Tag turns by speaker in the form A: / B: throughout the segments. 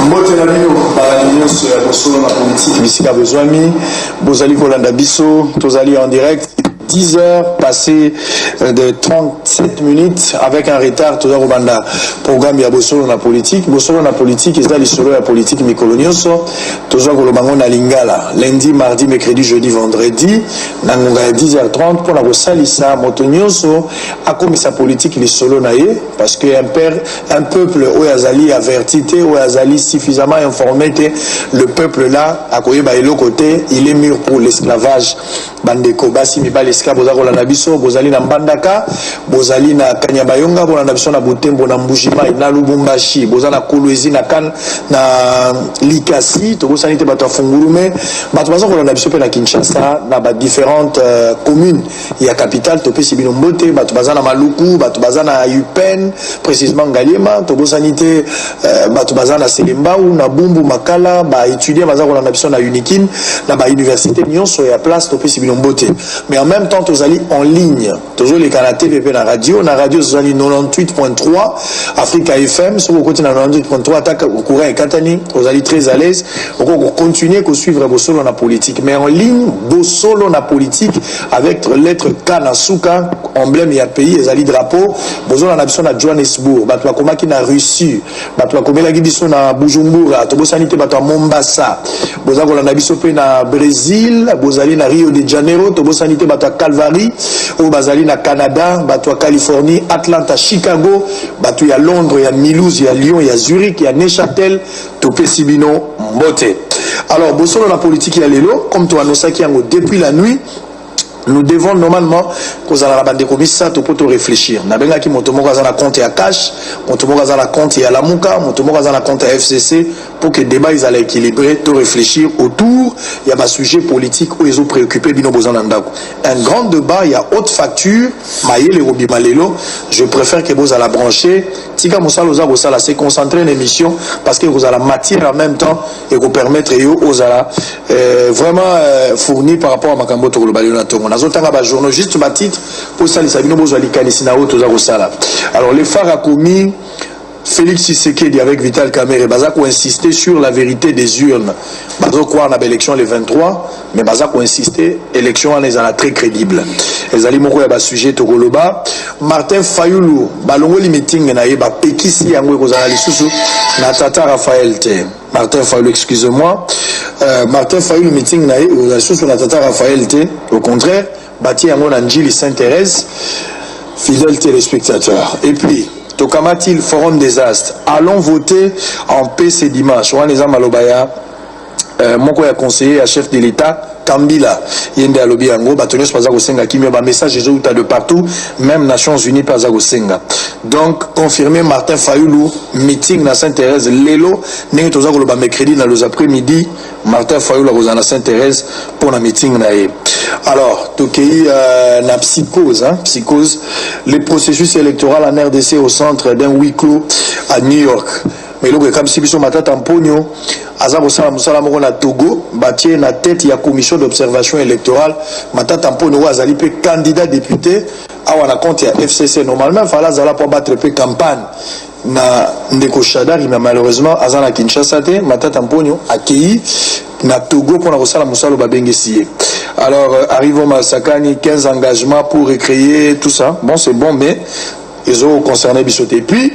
A: Mbote na bino balanyo sur la bosolo na politique bisika bezwami bozali kolanda biso tozali en direct 10 heures passées de 37 minutes avec un retard tout banda programme ya bosolo na politique ezali solo ya politique mikolonioso tozo kolobango na lingala lundi mardi mercredi jeudi vendredi na ngonga ya 10h30 pour la kosalisa motonioso akomisa politique li solo na ye parce que un peuple oyazali averti te oyazali suffisamment informé te le peuple là akoyeba côté il est mûr pour l'esclavage bandeko basi mibali ska bozako na biso bozali na mbandaka bozali na kanyabayonga bona na biso na butembo na mbujima na lubumbashi bozana kolwezi na kan na likasi to bosani te bato afungulume bato bazako na biso pe na Kinshasa na ba différentes communes ya capitale to pesi bino mbote bato bazana maluku bato bazana UPEN précisément ngaliema to bosani te bato bazana selembau na bumbu makala ba étudier bazako na biso na unikin na ba université nyonso ya place to pesi bino mbote mais en même temps tozali en ligne toujours les canaux TVP na radio tozali 98.3 Africa FM sur le côté na 98.3 attaque au courant et Katani tozali très à l'aise on continuer à suivre Bosolo na politique mais en ligne Bosolo na politique avec lettre K na suka emblème ya pays ezali drapeau Bosolo na biso na Johannesburg bato bakomaki na Russie bato bakomelaki biso na Bujumbura to bosani te bato ya Mombasa bozako na biso pe na Brésil bozali na Rio de Janeiro to bosani te bato ya Calvary ou bazali na Canada bato ya Californie Atlanta Chicago bato ya Londres ya Mulhouse ya Lyon ya Zurich ya Neuchâtel to pesibino mbote. Alors Bosolo la politique ya lelo comme tu annonçais qui yango depuis la nuit nous devons normalement cause la bande comissa to poto réfléchir na benga ki moto moko azana compte ya cash moto moko azana compte ya lamuka moto moko azana compte ya FCC pour que débat ils allaient équilibrer to réfléchir autour il y a ba sujet politique où ils ont préoccupé bino bozana ndako un grand débat il y a haute facture maïle robi malelo je préfère que vous à la brancher tika mosalo za bosala se concentrer une émission parce que vous allez matière en même temps et vous permettre yo ozala vraiment fourni par rapport à makambo to global na tongo nazotanga ba journaux juste ba titre pour ça les sabino bozali kanisi na auto za kosala. Alors les phares a commis Félix Tshisekedi avec Vital Kamerhe bazako insister sur la vérité des urnes bazo quoi na élection le 23 mais bazako insister élection en ezala très crédible ezali moko ya ba sujet to koloba Martin Fayulu balongo li meeting na ye ba pekisi yango ekozala lisusu na Tata Raphaël te Martin Fayulu excusez-moi Martin Fayulu meeting na ye lisusu na Tata Raphaël te au contraire bati yango na Njili Sainte-Thérèse fidèles téléspectateurs et puis Tokamati forum des astres allons voter en paix ce dimanche on les a malobaya moko ya conseiller à chef de l'État Kambila yende alobi yango batonyos paza kosenga kimio ba message ezouta de partout même Nations Unies paza kosenga donc confirmé Martin Fayulu meeting na Sainte-Thérèse lelo ndenge toza koloba mercredi na los après-midi Martin Fayulu a na Sainte-Thérèse pour la meeting na ye. Alors tokei na psychose les processus électoraux en RDC au centre d'un huis clos à New York mais le comme si biso matata mponyo aza kosala musala moko na Togo batie na tête ya commission d'observation électorale matata mponyo azali pe candidat député awa na compte ya FCC normalement fala zala pour battre pe campagne na ndeko Shadari mais malheureusement aza na Kinshasa te matata mponyo akei na Togo pour na kosala musala babengesi. Alors arrivons Masakani 15 engagements pour recréer tout ça bon c'est bon mais ils ont concerné bisoté puis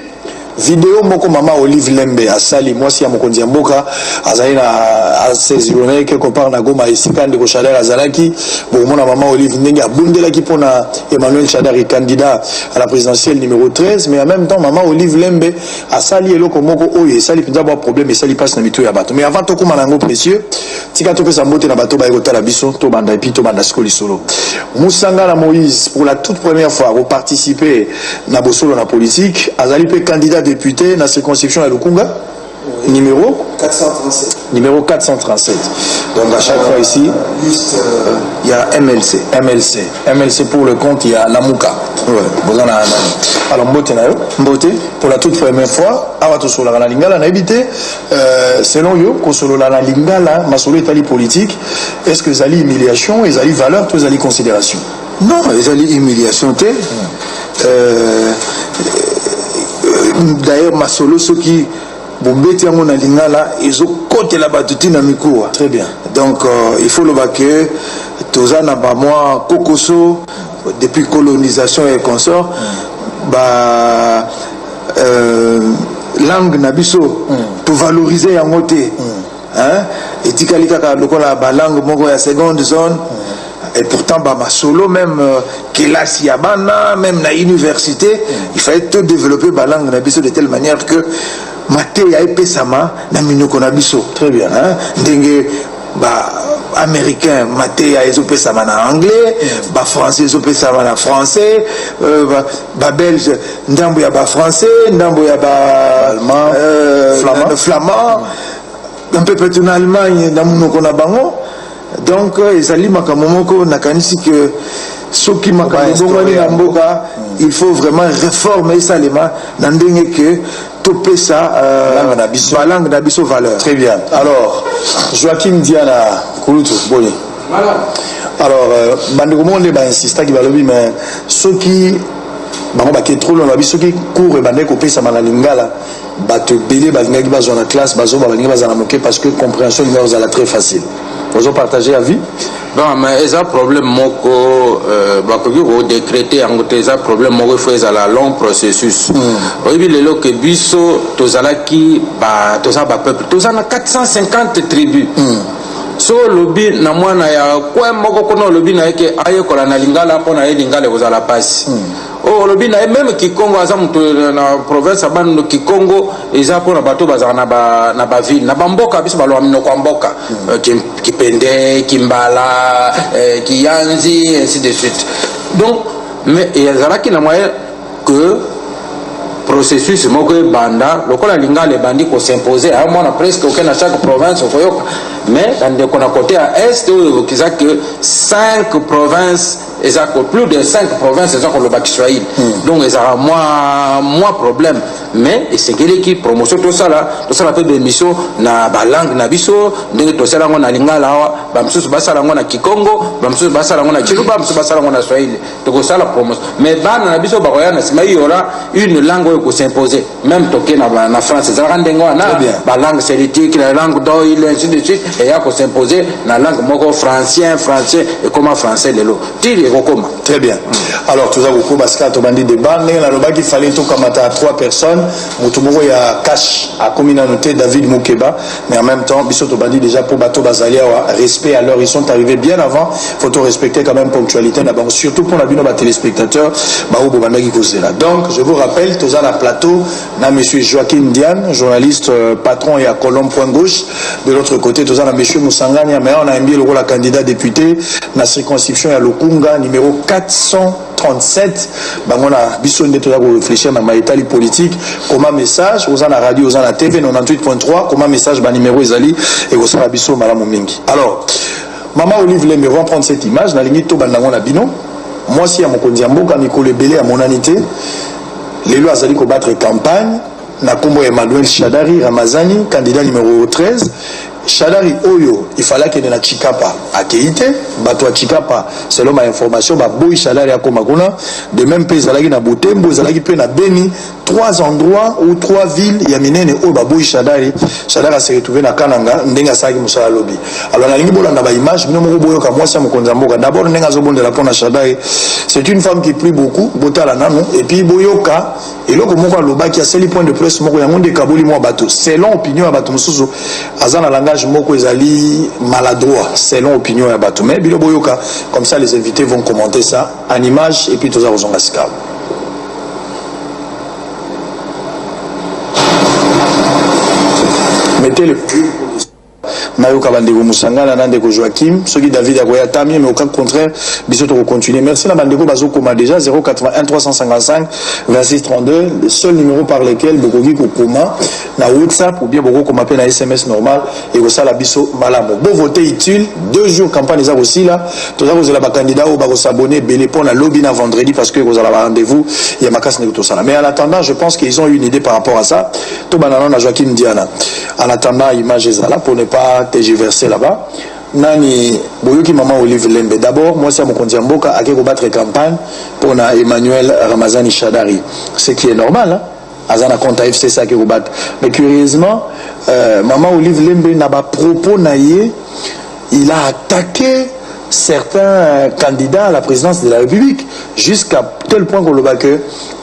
A: vidéo moko mama Olive Lembe asali mwasi ya mokonzi ya mboka azali na saisonné quelque part na Goma esika ndeko Shadari azalaki bomona mama Olive ndenge abundelaki pona Emmanuel Shadari candidat à la présidentielle numéro 13 mais en même temps mama Olive Lembe asali eloko moko oyo esali pinza ba problème esali passe na mito ya bato mais avant to kuma nango précieux tika to pesa mbote na bato ba ekotala biso to banda epi to banda skoli solo Musangala Moïse pour la toute première fois reparticiper na bosolo na politique azali pe candidat député dans la circonscription à Lukunga numéro 437. Numéro 437. Donc à chaque fois ici, il y a MLC pour le compte, il y a Lamuka. Ouais. Alors Mbote, pour la toute première fois, Avato sur la Lingala, on a évité, selon yo, sur la Lingala, ma solo est politique, est-ce que ça humiliation, ils allaient valeur, tous allaient considération?
B: Non, ils allaient humiliation, d'ailleurs ma solo ce qui bombeti yango na lingala ezokotela bato tina mikuwa.
A: Très bien.
B: Donc il faut le que toza na ba moi kokoso depuis colonisation et consort langue na biso to valoriser yango te. Hein? Et tikali kaka lokola ba langue moko ya seconde zone. Et pourtant, ma solo, même Kélas Yabana, même na université, il fallait tout développer la langue nabiso de telle manière que Maté ya épé sama na minoko nabiso.
A: Très bien.
B: Hein? Dengue américain, Maté ya ezopé sama na anglais, français ezopé sama na français, belge ndambo ya français, ndambo ya
A: allemand,
B: flamand, un peu peut-être en Allemagne, na minoko na bango. Donc ezali makamomoko nakanisi que soki makamomoko na mboka il faut vraiment réformer ça lema na ndenge que topé ça langue na biso valeur.
A: Très bien. Alors Joachim Diana Kulutu Boni. Voilà. Alors bandeko monde ba insista ki balobi mais soki bango ba ke trop long soki cours bandeko pesa malingala bato belé balingaki bazo na classe bazo balinga bazana moke parce que compréhension numéro za la très facile. Vous avez partagé à vie?
C: Bon, mais il y a un problème qui décréter en fait un problème il faut un long processus. Oui, le que biso tozalaki ba tozaba peuple tozana 450 tribus. So lobby na mwana ya kwa moko kono lobby na yake aye kola na lingala pona ye lingala kozala pasi. Oh lobby na même Kikongo aza mutu na province abano Kikongo eza pona bato bazana na ba ville na bamboka biso balo amino kwa mboka Kipende Kimbala Kiyanzi ainsi de suite. Donc mais il y a qui na moyen que processus moko banda lokola lingala bandi ko s'imposer à moi presque aucun à chaque province koyoka mais dans le côté à est qui a que 5 provinces plus de 5 provinces ont le bac Israël. Donc ils ont moins problème mais c'est qui promotion tout ça fait des missions na ba langue na biso ndenge to sala ngona lingala wa ba msusu basala ngona Kikongo ba msusu basala ngona Chiluba msusu basala ngona Swahili to ko sala promotion mais bana na biso ba koyana sima il y aura une langue qui s'imposer même toké na France ça rend ngona ba langue celtique la langue d'oil ainsi de suite et ya ko s'imposer na langue moko français et comment français lelo tiri kokoma.
A: Très bien. Alors tout ça beaucoup parce que tu dit débat mais la loba qu'il fallait tout comme à 3 personnes mutumoko ya cash à communauté David Moukeba mais en même temps biso to bandi déjà pour bateau bazalia respect alors ils sont arrivés bien avant faut tout respecter quand même ponctualité d'abord surtout pour la bino ba téléspectateurs ba obo bandaki kozela. Donc je vous rappelle tous à la plateau na monsieur Joachim Diane journaliste patron et à Colombe.gauche de l'autre côté tous à la monsieur Moussangania mais on a envoyé le rôle à candidat député na circonscription ya Lukunga numéro 437 bangona biso ndeto ya ko réfléchir na maïtali politique comment message aux la radio aux la TV 98.3 comment message ba numéro ezali et ko sala biso malamu mingi. Alors maman Olive Lembe va prendre cette image na lingi to bandango na bino moi si à mon konzi mboka Nicole Belé à mon anité les lois azali ko battre campagne na kombo Emmanuel Shadari Ramazani candidat numéro 13 Shadari Oyo, il fallait qu'il y ait na Chikapa à Keïte, bateau à Chikapa, selon ma information, Boy Shadari à Komaguna, de même pays Zalagi na Boutembo, Zalagi pe na Beni, 3 endroits ou 3 villes, Yaminen et Oyo, Boy Shadari, Shadari s'est retrouvé na Kananga, Ndenga Sagi Moussa Lobby. Alors, la ligne Bolanda ba image, nous nous boyo comme moi, ça me konzamboka. D'abord, Ndenga Zobon de la Pona Shadari, c'est une femme qui plie beaucoup, Botala Nano, et puis Boyoka, et là, comme on Loba qui a scellé point de presse, Moko Yamonde Kaboli Moi Bateau. Selon opinion à Bateau Moussou, Azana Langa, moko ezali maladroit selon opinion ya bato mais bilo boyoka comme ça les invités vont commenter ça en image et puis tous aux ongasika mettez le Nayoka Bandego Moussangana Nandeko Joachim, ceux qui David Agoya Tamie, mais au cas contraire, bisous de continuer. Merci la Bandego Bazo Koma déjà 081 355 26 32, le seul numéro par lequel Bogogi Koma na WhatsApp ou bien Bogo Koma na SMS normal et au sala biso malamo. Bon voter utile, 2 jours campagne ça aussi là. Tout ça vous avez la candidat ou bago s'abonner belé pour la lobby na vendredi parce que vous avez rendez-vous, il y a ma casse tout ça. Mais en attendant, je pense qu'ils ont une idée par rapport à ça. Tout banana na Joachim Diana. En attendant, image là pour ne pas tergiverser là-bas. Nani boyoki maman Olive Lembe. D'abord, moi c'est mon konzi mboka à qui battre campagne pour na Emmanuel Ramazani Shadari. Ce qui est normal, hein? azana compte FC ça qui rebat. Mais curieusement, maman Olive Lembe n'a pas propos naïe, il a attaqué certains candidats à la présidence de la République jusqu'à tel point qu'on le bat que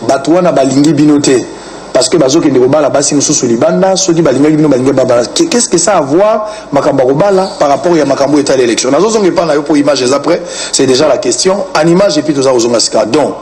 A: Batouana balingi binoté. Parce que bazo qui ne la basi nous sous libanda, ceux qui balinga bino balinga baba. Qu'est-ce que ça a à voir makamba robala par rapport à makambo état d'élection? Nazo zonge pas na yo pour images après, c'est déjà la question. En image et puis tout ça aux ongasika. Donc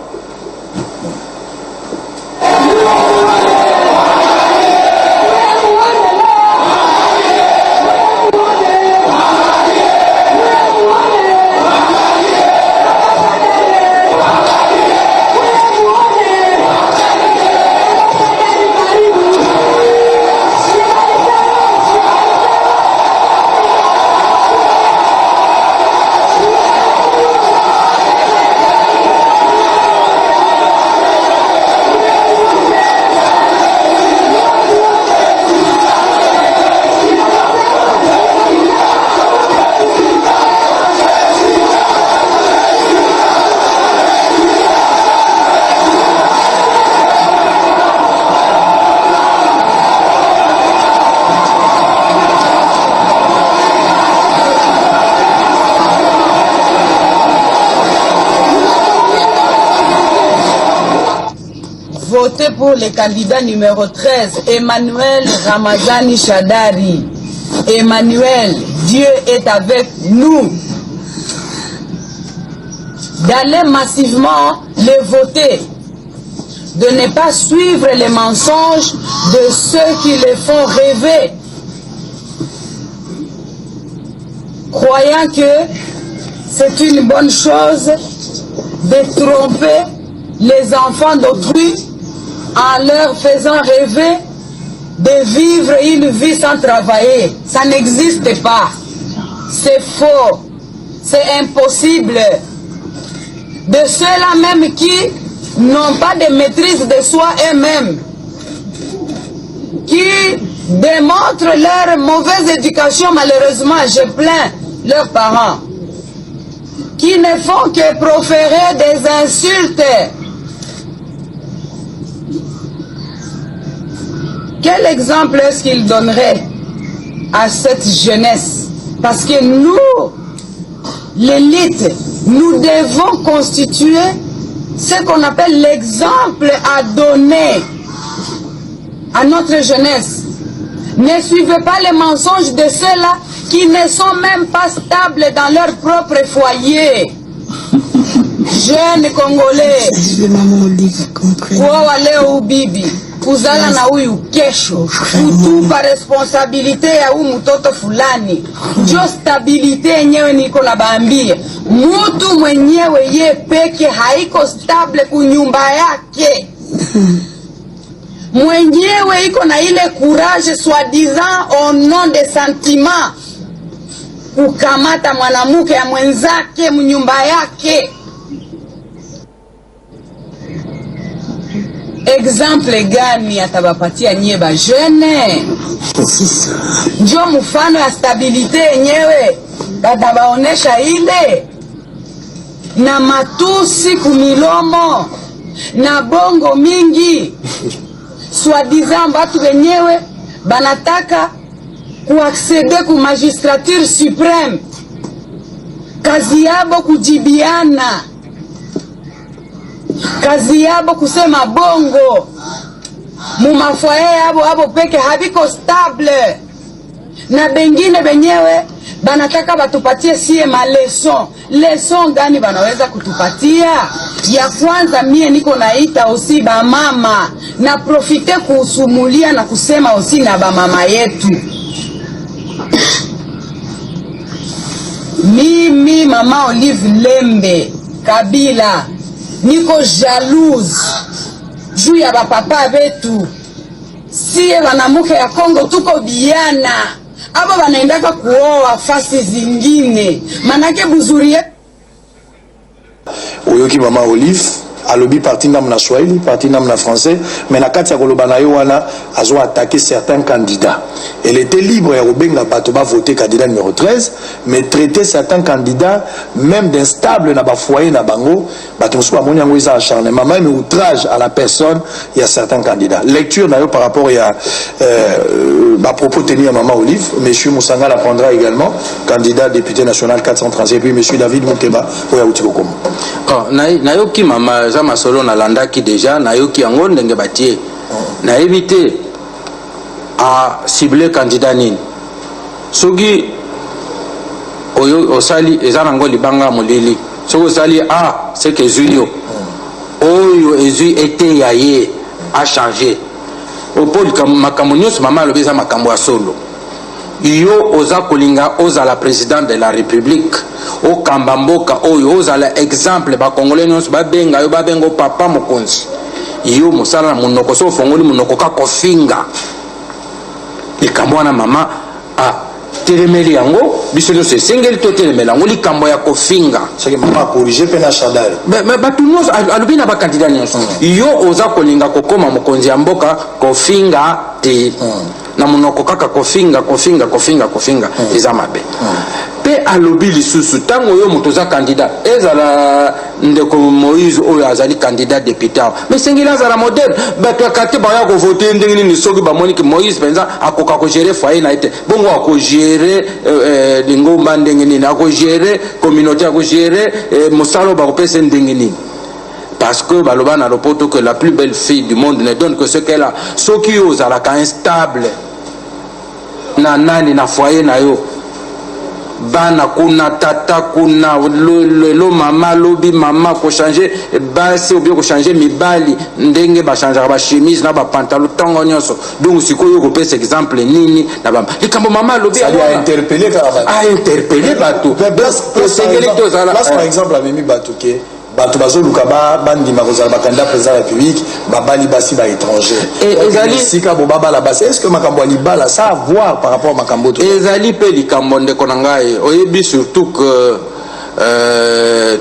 D: Votez pour le candidat numéro 13, Emmanuel Ramazani Shadari. Emmanuel, Dieu est avec nous. D'aller massivement le voter. De ne pas suivre les mensonges de ceux qui les font rêver. Croyant que c'est une bonne chose de tromper les enfants d'autrui en leur faisant rêver de vivre une vie sans travailler. Ça n'existe pas. C'est faux. C'est impossible. De ceux-là même qui n'ont pas de maîtrise de soi eux-mêmes, qui démontrent leur mauvaise éducation, malheureusement, je plains leurs parents, qui ne font que proférer des insultes. Quel exemple est-ce qu'il donnerait à cette jeunesse? Parce que nous, l'élite, nous devons constituer ce qu'on appelle l'exemple à donner à notre jeunesse. Ne suivez pas les mensonges de ceux-là qui ne sont même pas stables dans leur propre foyer. Jeunes Congolais, Leo Bibi, kuzala na huyu kesho, kutupa responsabilite ya huyu mtoto fulani. Ndio stabilite yenyewe niko na baambia. Mtu mwenyewe ye peke haiko stable kunyumba yake. Mwenyewe iko na ile courage soi-disant au nom de sentiment kukamata mwanamuke ya mwenzake mnyumba yake. Exemple gani atabapatia nyie ba jeune? Ndio mfano ya stabilite yenyewe atabaonesha ile na matusi kumilomo na bongo mingi soi-disant batu wenyewe banataka kuacceder ku magistrature supreme, kazi yabo kujibiana, kazi yabo kusema bongo, mumafoye yabo abo peke habiko stable, na bengine benyewe banataka batupatie sie maleson. Leson gani banaweza kutupatia? Ya kwanza mie niko naita osi ba mama, na profite kusumulia na kusema osi na ba mama yetu. Mimi mama Olive Lembe Kabila niko jalouse juu ya bapapa betu. Siye banamuke ya Kongo tuko biana, abo banaendaka kuoa fasi zingine, manake buzuri.
A: Oyoki mama Olive alobi parti nam na Swahili, parti nam na français, mais na kati ya koloba na yo wana azo attaquer certains candidats. Elle était libre ya kobenga bato ba voter candidat numéro 13, mais traiter certains candidats même d'instable na ba foyer na bango, bato musu ba moni yango isa acharnement, même outrage à la personne, il y a certains candidats. Lecture na yo par rapport à ba propos tenus à Maman Olive, monsieur Moussanga la prendra également, candidat député national 430, et puis monsieur David Moukeba oya utikokom.
C: Nayoki mama za masolo na landaki déjà nayoki yango ndenge batie na éviter à cibler candidat nini soki oyo osali ezana ngo libanga molili soki osali c'est que Zulio oyo ezu été yaye a changé au pôle makambo nyonso mama alobi eza makambo ya solo yo oza kolinga ozala président de la république okamba mboka oyo ozala exemple bakongolais nyonso babenga yo babengo papa mokonzi yo mosala na monoko so ofongoli monoko ka kofinga likambo wana mama telemeli yango biso nyonso esengeli totelemela yango likambo ya kofinga
A: soki mama corrigé mpe na shadari
C: bato nyonso alobi na bakandida nyonso yo oza kolinga kokoma mokonzi ya mboka kofinga te na monoko kaka kofinga eza mabe pe alobi lisusu tango yo moto za candidat ezala ndeko Moïse oyo azali candidat député mais sengeli azala modèle bato ya kate baya kovote ndenge nini soki bamoni ke Moïse penza akoka kogere foyer na ete bongo akogere lingomba ndenge nini akogere communauté akogere mosalo bakopesa ndenge nini. Parce que baloba na lopoto que la plus belle fille du monde ne donne que ce qu'elle a. Ce qui ose à la instable na nani na foyer na yo bana kuna tata kuna lo mama lobi mama ko changer basi ou bien ko changer mibali ndenge ba changer ba chemise na ba pantalon tongo nyonso donc sikoyo ko pesa exemple nini na ba likambo mama lobi
A: a interpellé
C: bato
A: par exemple a mimi bato ke bato bazoluka bandima kozala bakanda président de la République babali basi ba étranger ezali sika bo babala basi est-ce que makambo libala ça a voir par rapport à makambo to
C: ezali pe likambo ndeko na ngai oyebi surtout que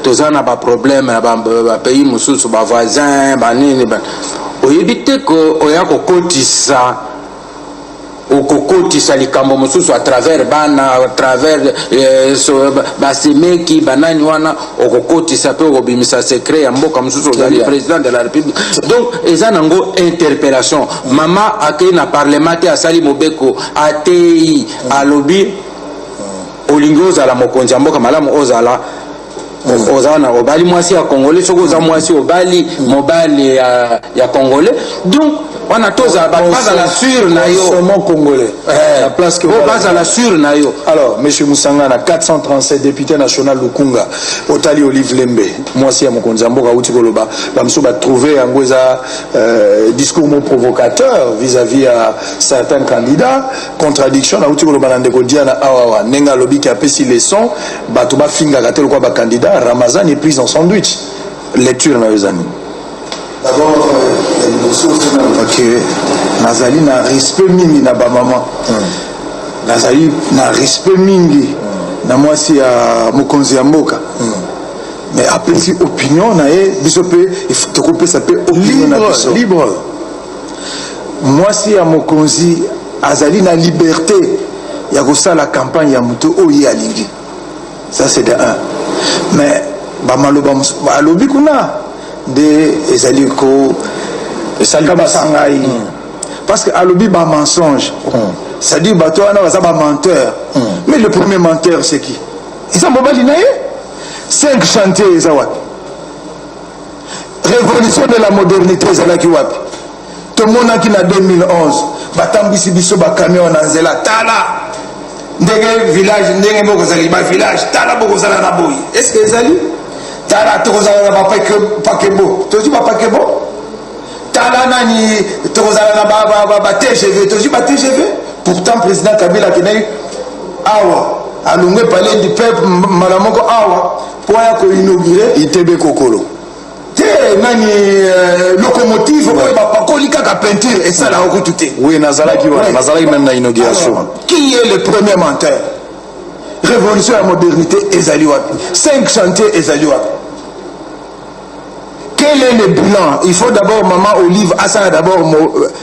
C: tozana ba problème na ba pays mususu ba voisins ba nini ba oyebi te ko oya ko kotisa okokotisa likambo mosusu à travers bana à travers basemeki banani wana okokotisa pe okobimisa secret ya mboka mosusu ozali président de la république donc eza nango interpellation mama akei na parlement te asali mobeko atei alobi olingi ozala mokonzi ya mboka malamu ozala ozana obali mwasi ya congolais soki oza mwasi obali mobali ya congolais donc on a tous à base à la sûre na yo
A: seulement congolais la place que
C: base à la sûre na yo.
A: Alors monsieur Moussanga na 437 député national Lukunga otali Olive Lembe moi si ya mokonzi mboka uti koloba bamso ba trouver yango eza discours mon provocateur vis-à-vis à certains candidats contradiction na uti koloba na ndeko Diana awawa nenga lobi ki apesi leçon bato ba finga katelo kwa ba candidat Ramazani est prise en sandwich lecture na yozani.
B: D'abord, nazali na respect mingi na ba maman. Nazali na respect mingi na mwasi ya mokonzi ya mboka. Mais après si opinion na ye biso pe il faut te couper ça peut opinion na biso
A: libre.
B: Mwasi ya mokonzi azali na liberté ya kosa la campagne ya muto oyi alingi. Ça c'est de un. Mais ba maloba alobi kuna de ezali ko esalika basangai parce que alobi ba mensonge c'est-à-dire bato wana baza ba menteur mais le premier menteur c'est qui eza mobali na ye 5 chantiers eza wapi révolution de la modernité ezalaki wapi tomonaki na 2011 batambwisi biso bakamion na nzela tala ndenge village ndenge moko ezali ba village tala bokozala na boyi est-ce que ezali tala tokozala na pakebo tozi ba pakebo tala nani tokozala na ba TGV tozi ba TGV pourtant président Kabila kenai awa alungwe palais du peuple malamoko awa pour ya ko inaugurer
A: ITB Kokolo
B: te nani locomotive ba pakoli kaka peinture et ça là okutu te
A: oui nazalaki wana nazalaki même na inauguration.
B: Qui est le premier menteur? Révolution à modernité ezali wapi 5 chantiers ezali wapi? Quel quel est le bilan? Il faut d'abord, maman Olive, à ça d'abord,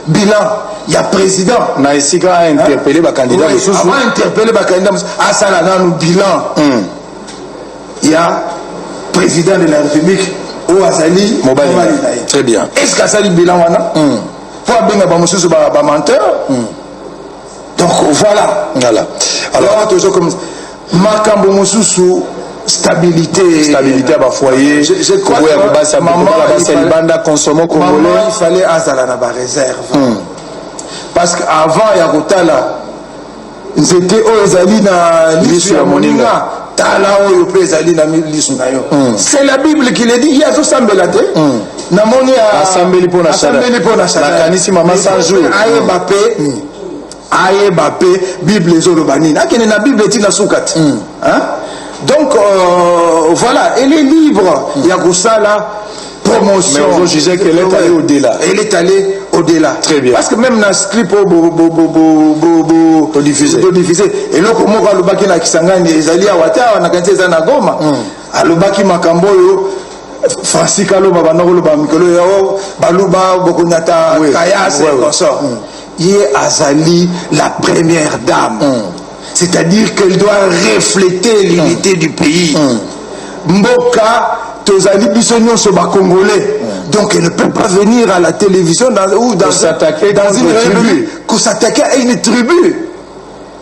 B: bilan. Il y a président.
A: Naïsika a interpellé le candidat.
B: Oui, avant interpellé le candidat, à ça là, nous bilan. Il y a président de la République, Ouazali Mobali.
A: Très bien.
B: Est-ce que ça dit bilan? Pour bien un menteur. Donc voilà. Alors, toujours comme Makambo Moussousou, stabilité
A: à ma foyer.
B: Je crois que maman, il fallait azala na ba réserve. Parce qu'avant Yakotala, ils étaient aux na lisu ya moninga. Tala oyo pe ezali na lisu na yo. C'est la Bible qui le dit. Il y a tout sambela te. Na moni a
A: assemblée pour na shada. La kanisi maman sans jour.
B: Aye Bappé, Bible Zolobanine. Akene na Bible tina soukati. Donc voilà, elle est libre. Il y a ça là, promotion.
A: Mais je disais qu'elle est allée au-delà.
B: Elle est allée au-delà.
A: Très bien.
B: Parce que même dans ce clip, diffusé. Et là, comme on va le na Kisangani, les alliés à Ouattara, on a gagné ça na Goma. Alobaki Makamboyo. Francis Kalo, Babanoro, Bamikolo, Baluba, Bokunata, Kayas et consort. Yé Azali, la première dame. C'est-à-dire qu'elle doit refléter l'unité du pays. Mboka, Tozali Bissonio Soba Congolais. Donc elle ne peut pas venir à la télévision ou dans une république pour s'attaquer à une tribu.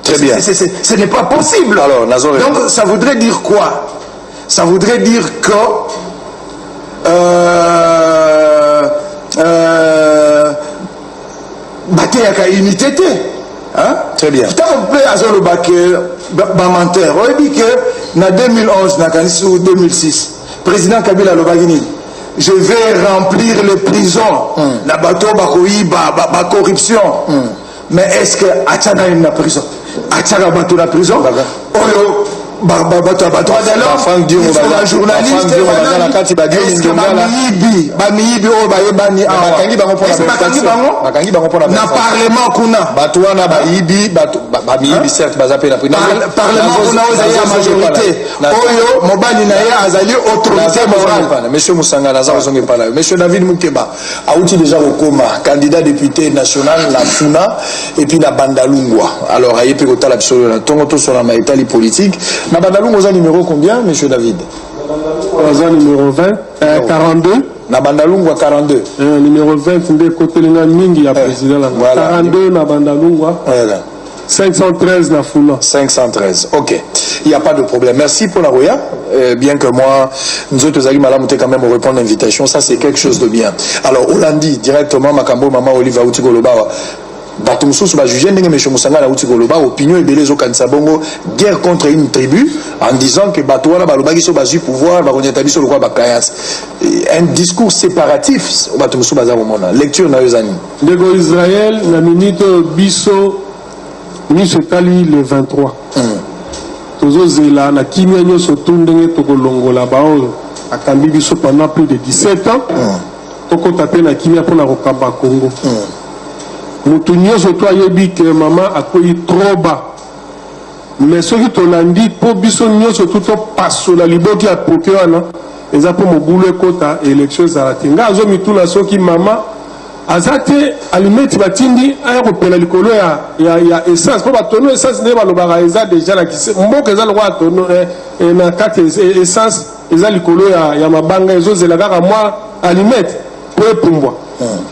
A: Très bien.
B: Ce n'est pas possible.
A: Alors,
B: donc ça voudrait dire quoi? Ça voudrait dire que Batéaka unité.
A: Très bien.
B: Menteur. On dit que en 2011 ou 2006, président Kabila Lobagini, je vais remplir les prisons. La bateau ba corruption. Mais est-ce que Achana est en prison? Achana bateau la prison? Oyo bateau d'alors. Il faut la journaliste. Est-ce que Bamiyibi o bayebani na parlement kuna
A: batouana bayibi bamiyibi certes bazape na
B: parlement kuna ozali ya majorité oyo mobali na ye azali autorité morale.
A: Monsieur Moussanga naza ozonge pala. Monsieur David Moukeba a outil déjà Okoma candidat député national la Funa et puis la Bandalungwa. Alors ayepe kotala bisolo na tongo to sur la maïtali politique na Bandalungwa oza numéro combien monsieur David?
E: Oza numéro 20 42
A: na Bandalungwa 42
E: numéro 20 nde kotelinga mingi ya président la 42 na Bandalungwa. Voilà. 513 na Funa.
A: 513. OK. Il n'y a pas de problème. Merci pour la Roya. Bien que moi, nous autres allons quand même répondre à l'invitation. Ça, c'est quelque chose de bien. Alors, Hollandi, directement, Makambo, Maman Oliva Outigoloba. Batumsous va juger M. Moussanga na Outigoloba. Opinion et Bélézo Kansabongo. Guerre contre une tribu. En disant que Batouana Balobagi so basu pouvoir. Bakonyatabi so le quoi Bakayas. Un discours séparatif. Batumsous Bazaromona. Lecture na Yozani.
E: Dego Israël, la minute Bisso. Miso Tali le 23. Tozo Zela na kimia nyoso tundenge tokolongola bao akambi biso pendant plus de 17 ans. Toko tape na kimia pona kokamba Congo. Mutu nyoso to ayebi ke mama akoyi trop bas. Mais soki tolandi po biso nyoso tuto pasola liboki ya pokewana eza po mobulu ekota élection ezalaki. Nga azo mituna soki mama azate alimeti batindi aya kopela likolo ya essence po batono essence ne balobaka eza déjà na kise mboka eza lokwa tono na kati essence eza likolo ya mabanga ezozela kaka mwa alimeti po epumbwa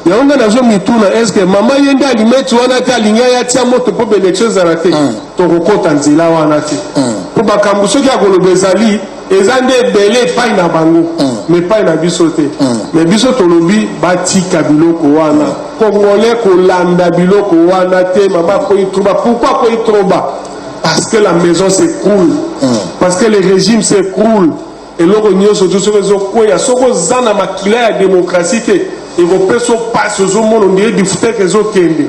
E: yango nga nazo mituna est-ce que mama yende alimeti wana te alingi ayatia moto po baélection ezala te tokokota nzela wana te po bakambu soki akoloba ezali eza nde ebele epai na bango me epai na biso te me biso tolobi batika biloko wana congolais kolanda biloko wana te mama koyi troba. Pourquoi koyi troba? Parce que la maison s'écroule, parce que le régime s'écroule. eloko nyonso to soki ezokwea soki oza na makila ya démocratie te ekopesa opasi ozomona ondire difuteke ezokende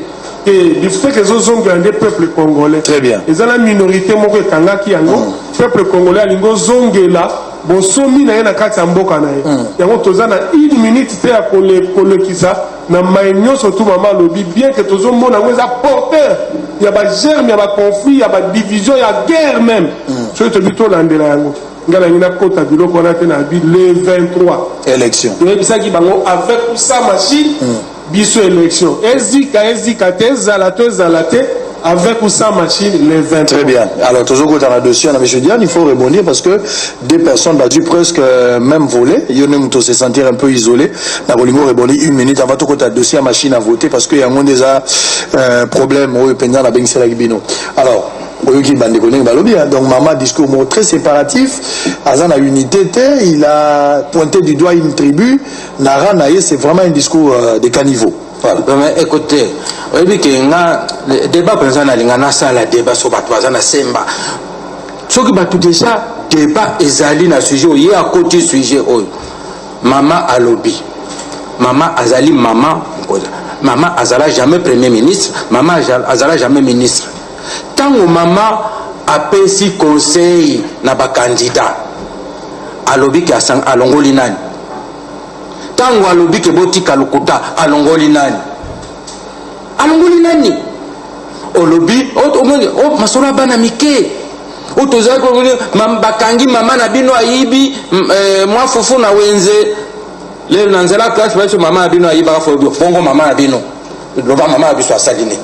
E: difuteke ezozongela nde peuple congolais.
A: Très bien.
E: eza na minorité moko ekangaki yango peuple congolais alingi ozongela bonsomi na ye na kati ya mboka na ye yango toza na 1 minute te ya kolekisa na mai nyonso tu mama alobi bien que tozomona yango eza porteur ya bagerme ya baconflit ya badivision ya guerre même soki tobi tolandela yango ngala ngina kota biloko wana te na bi le 23
A: élection
E: toyebisaki bango avec ou sans machine biso élection ezika te ezala te avec ou sans machine les 23.
A: Très bien. Alors, toujours quand on a dossier, on a M. Diane, il faut rebondir parce que des personnes battues presque même volées. Il y en a se sentir un peu isolé. On a rebondir 1 minute avant tout quand on a dossier à machine à voter parce qu'il y a un déjà problème au pendant la Bengsela Gibino. Alors, donc maman discours très séparatif, Azan a unité, il a pointé du doigt une tribu, Nara Naye, c'est vraiment un discours de caniveau. Voilà.
C: Mais écoutez, le débat présent na lingana sala débat sur batouazana semba. Ce qui bat tout déjà débat ezali na sujet o yé à côté sujet o. Maman a lobby. Maman azali maman azala jamais premier ministre, maman azala jamais ministre. Tant que maman a payé conseil na ba candidat a lobby ki asang alongoli nani. Tango alobi ke botika lokuta alongoli nani olobi o masolo bana mike o toza ko bakangi mama na bino ayibi mwa fufu na wenze le nanzela classe ba mama na bino ayiba fo bongo mama na bino loba mama na biso asaline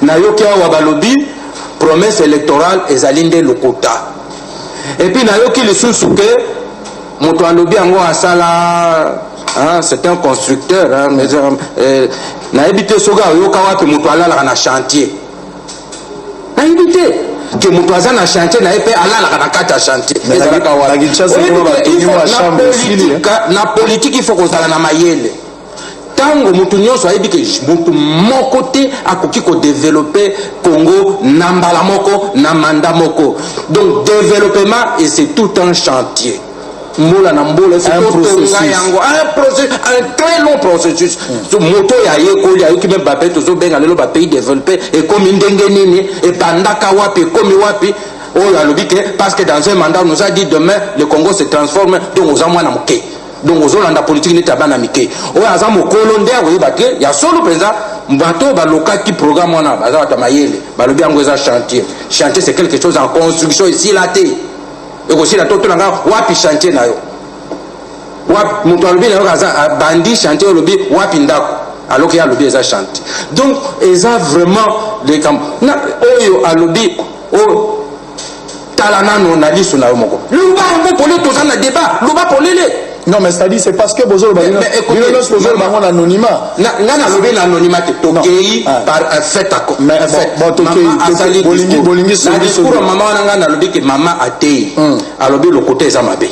C: na yoki awa balobi promesse électorale ezalinde lokuta et puis na yoki lisusu ke moto alobi yango asala c'est un constructeur na ebité soga yoka wapi moto alala na chantier na ebité que moto aza na chantier na epe alala na kata chantier ezalaka wala na politique il faut kozala na mayele tango moto nyonso ayebi ke moto moko te akoki ko développer Congo na mbala moko na manda moko donc développement et c'est tout un chantier. Un processus, un très long processus. Moto ya yekoli ayoki même bape tozo benga lelo ba pays développé et comme ndenge nini et pandaka wapi comme wapi oh la lobi parce que dans un mandat on nous a dit demain le Congo se transforme donc aux amwana moké donc aux olanda politique ni tabana mike oh azamo kolonde awo baké ya solo penza mbato ba lokaki programme wana baza ta mayele ba lobi yango za chantier c'est quelque chose en construction ici là té et aussi la toto nanga wapi chantier na yo wapi mutu alobi na yo kaza bandi chantier olobi wapi ndako alors qu'il y a lobby eza chantier donc eza vraiment les camps na oyo alobi o talanano na liso na yo moko luba ngo pole toza na débat luba polele.
A: Non, mais c'est-à-dire, c'est parce que Bozol Bagina, en anonymat.
C: Nana lobé l'anonymat, Tokei, par fait à
A: mais bon, Tokei, Bolingi,
C: c'est pour maman, on a lobé que maman a té, a lobé le côté Zamabé.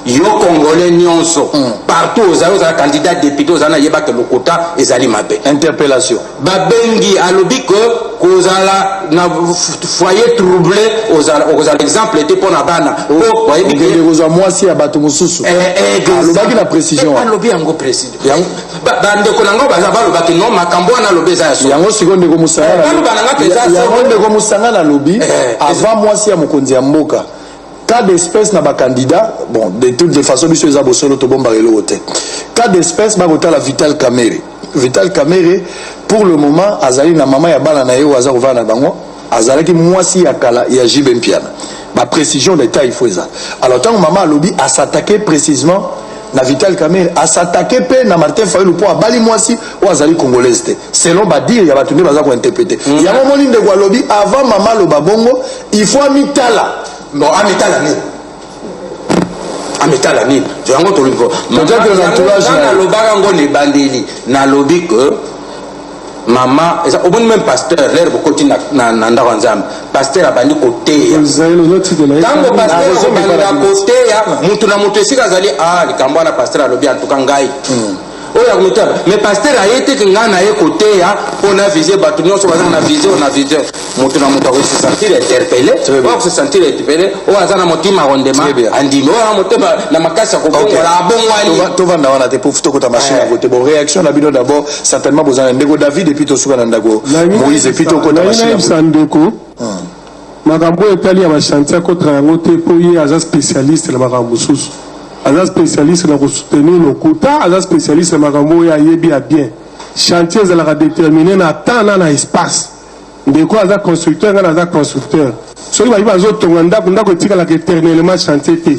C: Yo Congolais nyonso, partout aux autres candidats députés, aux anayeba que le quota est Zalimabé.
A: Interpellation.
C: Babengi a lobé que Kozala na foyer troublé aux exemple était pour Nabana. Oh, voyez
A: que moi si à Batomususu.
C: Lobaki na précision. Lobby yango précision. Bande konango bazaba lobaki non makambo na lobby za so.
A: Yango seconde ko musanga. Yango ko musanga na lobby avant moi si à mokonzi ya mboka. Cas d'espèce na ba candidat bon de toutes les façons biso za bosolo to bomba relo hotel. Cas d'espèce ba kota la Vital Kamerhe. Vital Kamerhe pour le moment azali na mama ya bala na yo aza kovana bango azali ki mwasi ya kala ya Jibem Piana. Ma précision d'état il faut ça. Alors tant maman lobby a s'attaquer précisément na Vital Kamerhe a s'attaquer pe na Martin Fayulu pour abali mwasi ou azali congolaise te. Selon ba dire ya batunde baza ko interpréter. Ya moment ni de kwa lobby avant maman lo babongo il faut amitala.
C: Bon amitala ni. Amitala ni. Je yango to limpo.
A: Peut-être que l'entourage
C: na lobaka ngo ne bandeli na lobby que maman au bon même pasteur l'air beaucoup na ndako nzambe pasteur abandi côté tango pasteur abandi côté ya mutu na mutu esika zali likambo na pasteur alobi atuka ngai oya kumita mais pasteur ayete que ngana ye côté ya pona viser batu nyonso bazana na viser on a viser mutu na mutu se sentir interpellé se sentir interpellé o azana motima rondement andimi o motema na makasa ko bongola bongwani
A: to vanda wana te pour futo kota machine à voter bon réaction na bino d'abord certainement bozana ndeko David et puis to suka na ndako Moïse et puis to kota machine
E: sandeko makambo etali ya machantier ko trango te po ye aza spécialiste na makambo susu aza spécialiste na soutenir le quota aza spécialiste na makambo ya yebi a bien chantier ezalaka déterminé na temps na espace ndeko aza constructeur nga naza constructeur soki bayi bazotonga ndako etikalaka éternellement chantier te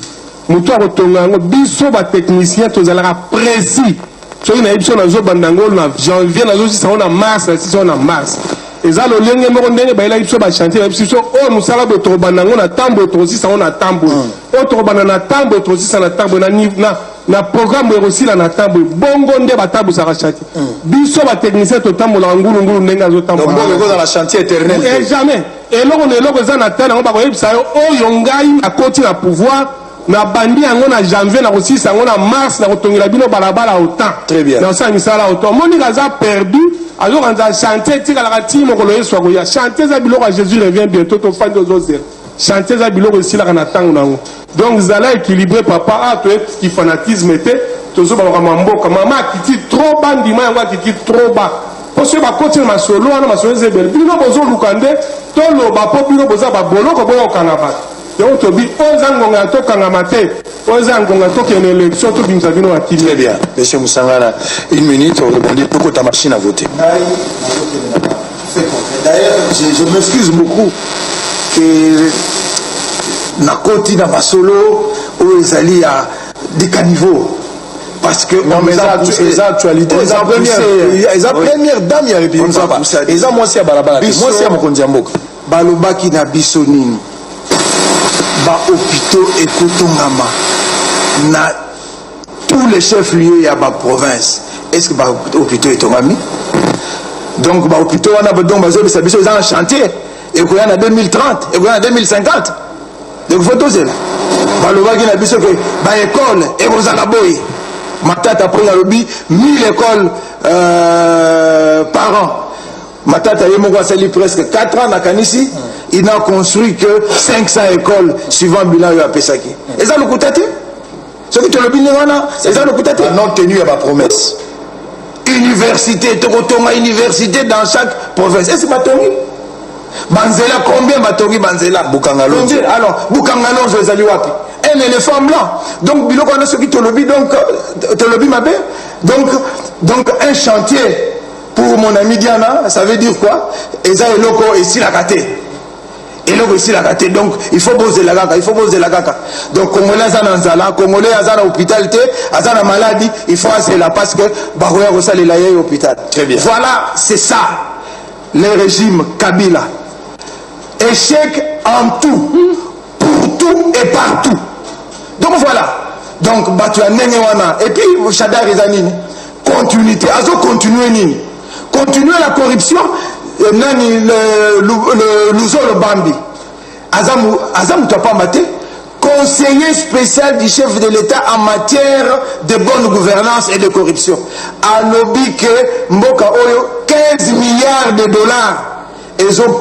E: moto akotonga yango biso batechnicien tozalaka précis soki nayebi biso nazobanda yango na janvier nazosisa yango na mars nasisa yango na mars eza lolenge moko ndenge bayelaki biso bachantier bayebisi biso oyo mosala boye tokobanda yango na ntambo tokosisa yango na ntambo oyo tokobanda na ntambo tokosisa na ntambo na programme ekosila na ntambo bongo nde batambusaka chantier biso batechnicien totambolaka ngulungulu ndenge
A: azotambola chantier éternel
E: jamais eloko na eloko eza na tane yango bakoyebisa yo oyo ngai nakoti na pouvoir na bandi yango na janvier na kosisa yango na mars na kotongela bino balabala autant na osala misala autant omoniki aza perdu azokanza chantier tikalaka ti mokolo yesu akoya chantier eza biloko ya jésus revient bientôt tofandi ozozela chantier eza biloko esilaka na ntango nango donc zala équilibré papa toyeki fanatisme te tozobaloka mamboka mama akiti trop bas ndima yango akiti trop bas mpo soki bakoti na masolo wana masolo eza ebele bino bozoluka nde toloba mpo bino boza baboloko boya kokanga bato yango tobi oyo eza ngonga ya tokangama te oyo eza ngonga tokende élection tobimisa bino bakili.
A: Très bien, monsieur Moussangana, une minute, on répondit pourquoi ta machine a voté.
B: D'ailleurs, je m'excuse beaucoup que nakoti na masolo oyo ezali à des caniveaux. Parce que
A: non, mais les actualités, les premières dames, il y a république. Les moi aussi à Balabala, moi aussi à Mokondiamboka.
B: Balobaki na biso nini. Ba hôpitaux et Kotongama. Na tous les chefs lieux à ma province. Est-ce que ba hôpitaux et Tongami? Donc ba hôpitaux on a besoin de biso en chantier. Et qu'on y en a 2030, et qu'on y en a 2050. Donc photo c'est là. Balobaki na biso que ba école et aux alaboy. Ma tante après la lobby 1000 écoles par an. Ma tante a sali presque 4 ans à Kanissi. Il n'a construit que 500 écoles suivant le bilan de Pesaki. Et ça le coûte-t-il? Ce que tu as le bilan, c'est ça le coûte-t-il?
A: Non tenu à ma promesse.
B: Université, Tokotonga université dans chaque province. Est-ce que Batongi? Banzela, combien Batongi Banzela?
A: Bukangalo.
B: Alors, Bukangalo, je les ai wapi. Un éléphant blanc. Donc, biloko on a ce qui te lobby, donc, te lobby ma belle. Donc, un chantier pour mon ami Diana, ça veut dire quoi? Et ça, et loko, ici la gâté. Et loko, ici la gâté. Donc, il faut poser la gaga, il faut poser la gaga. Donc, Congolais, Azana Nzala, Congolais, Azana hôpital, Azana maladie, il faut assez là parce que, Barouya Rossal, il a eu hôpital.
A: Très bien.
B: Voilà, c'est ça, le régime Kabila. Échec en tout, pour tout et partout. Donc voilà. Donc, Batua Nengewana. Et puis, Chada Rizanini. Continuité. Azo continuer nini. Continuer la corruption. Nani le Luzolo Bambi. Azam Topamate. Conseiller spécial du chef de l'État en matière de bonne gouvernance et de corruption. A lobby que Mboka Oyo 15 milliards de dollars.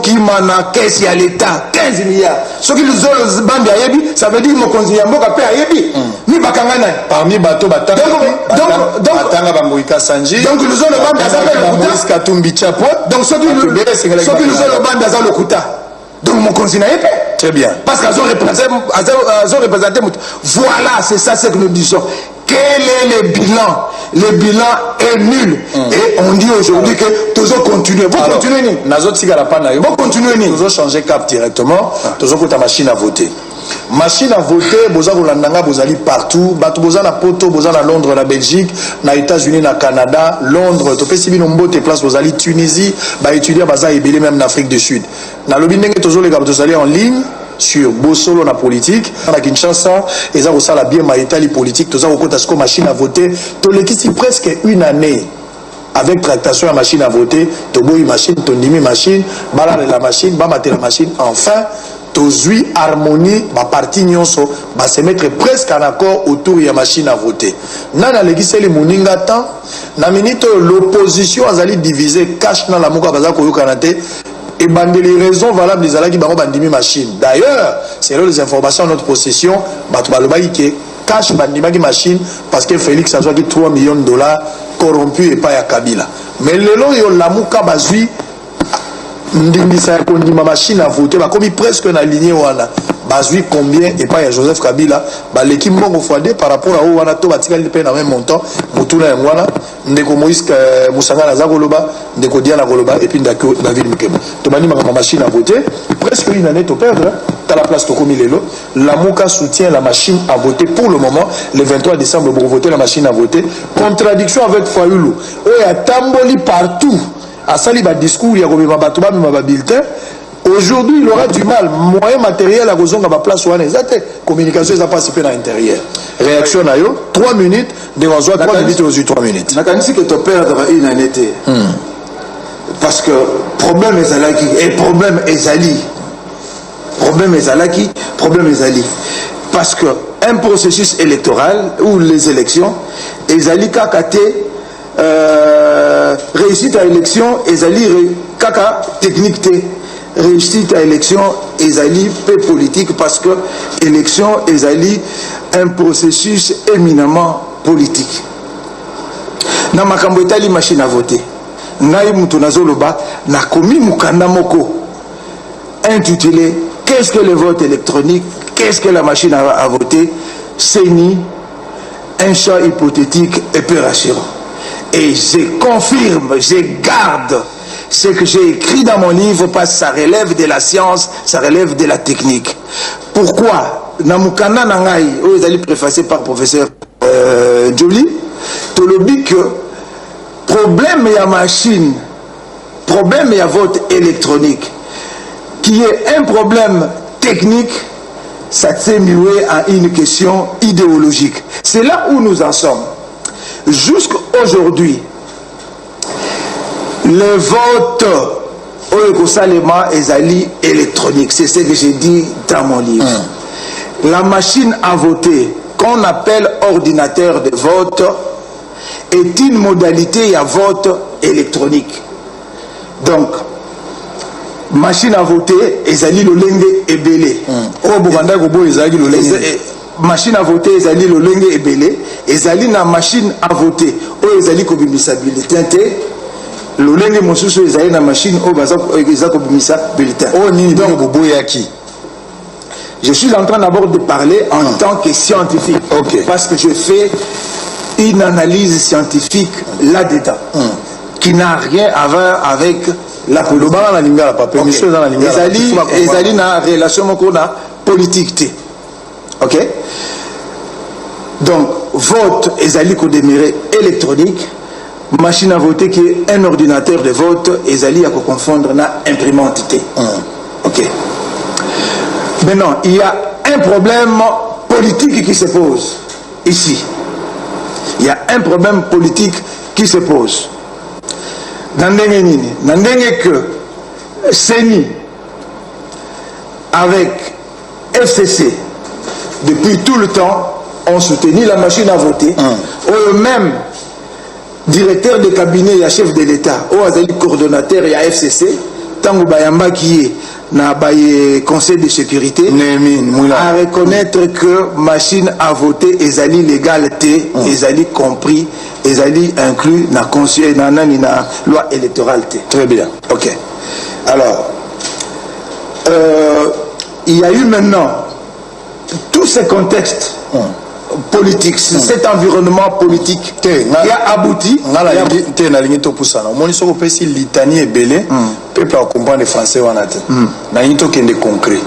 B: Qui mana caisse à l'État 15 milliards. Ce qui nous ont bambi à Yebi, ça veut dire que mon conseiller Mboka paie à Yebi. Ni Bakangana.
A: Parmi bateau Batanga Bamboika Sanji.
B: Donc nous ont bambi à
A: Moïse Katumbi Chapo.
B: Donc ce qui nous ont bambi à Lokuta. Donc mon conseiller paie.
A: Très bien.
B: Parce qu'ils ont représenté. Voilà, c'est ça ce que nous disons. Quel est le bilan? Le bilan est nul. Et on dit aujourd'hui que tous continuer. Vous continuez.
A: Vous continuez. Vous changez cap directement. Tous ta machine à voter. Machine à voter, vous allez partout. Vous allez à Porto, vous allez à Londres, la Belgique, aux États-Unis, au Canada, Londres. Tu fais des places, vous allez Tunisie, étudier, vous allez même en Afrique du Sud. Dans le bilan, vous allez en ligne. Sur Bossolo la politique, à Kinshasa, et ça aussi la bien maïtali politique, tout ça au côté de machine à voter, tout l'équipe presque une année avec tractation à machine à voter, tu bois une machine, tu nimi machine, balade la machine, bamate la machine, enfin, tu zui harmonie, ba parti nyonso, ba se mettre presque en accord autour de la machine à voter. Nana l'équipe les moninga temps, na minute l'opposition a zali divisé cash na la moka baza koyo kanate. Et les raisons valables des alaki baro bandimi machine. D'ailleurs, c'est là les informations à notre possession, qui cache bandimaki machine parce que Félix a joué 3 millions de dollars corrompus et pas à Kabila. Mais le long yo lamuka bazui ndingisa ya kondima machine à voter bakomi presque na ligne wana bazwi combien et pas ya Joseph Kabila baleki mbongo fois2 par rapport à wana to batikali pe na même montant mutuna ya wana ndeko Moïse Musanga na zakoloba ndeko Diana koloba et puis ndako David Mukeba to bani ma machine à voter presque une année to perdre à la place to komi lelo la Muka soutient la machine à voter pour le moment le 23 décembre pour voter la machine à voter contradiction avec Fayulu oya tamboli partout à sali ba discours ya komema bato ba mema bulletin. Aujourd'hui il aura du mal moyen matériel à gozonga ba place wana ezate communication ça passe peu à l'intérieur réaction na yo 3 minutes de wazo 3 minutes aux 3 minutes
B: nakanisi que to perdre une année parce que problème ezalaki et problème ezali parce que un processus électoral ou les élections ezali kakaté réussite à élection ezali kaka technique té réussite à élection ezali peu politique parce que élection ezali un processus éminemment politique na makambo etali machine à voter ngai mutu nazoloba na komi mukanda moko intitulé qu'est-ce que le vote électronique, qu'est-ce que la machine à voter, c'est ni un champ hypothétique et peu rassurant. Et je confirme, je garde ce que j'ai écrit dans mon livre parce que ça relève de la science, ça relève de la technique. Pourquoi Namukana Nangai, vous allez préfacé par professeur Jolie, tu le dis que problème et à machine, problème et à vote électronique, qui est un problème technique, ça s'est mué à une question idéologique. C'est là où nous en sommes. Jusqu'aujourd'hui, le vote électronique, c'est ce que j'ai dit dans mon livre. La machine à voter, qu'on appelle ordinateur de vote, est une modalité à vote électronique. Donc, machine à voter, ezali lolenge ebele. Machine à voter, ezali lolenge ebele. Ezali na machine à voter. O ezali kobimisa bulletin te. Lolenge mosusu ezali na machine o baza kobimisa bulletin.
A: Oh ni donc boboyaki.
B: Je suis en train d'abord de parler en tant que scientifique.
A: Okay.
B: Parce que je fais une analyse scientifique là-dedans. Qui n'a rien à voir avec la politique. Ezali na relation mokona politique. OK? Donc vote ezali ko demeurer électronique, machine à voter qui est un ordinateur de vote ezali à confondre na imprimante. OK? Maintenant, il y a un problème politique qui se pose ici. Il y a un problème politique qui se pose. Nandenge que CENI avec FCC depuis tout le temps ont soutenu la machine à voter. Ou même directeur de cabinet et chef de l'État, ou azali coordonnateur et FCC, Tango Bayamba qui est na baye conseil de sécurité à reconnaître que machine à voter ezali légalité, ezali compris, ezali inclus na conseil na loi électorale.
A: Très bien.
B: OK. Alors il y a eu maintenant tous ces contextes politique, cet environnement politique qui a abouti.
A: Peuple a compris les Français ou en concret.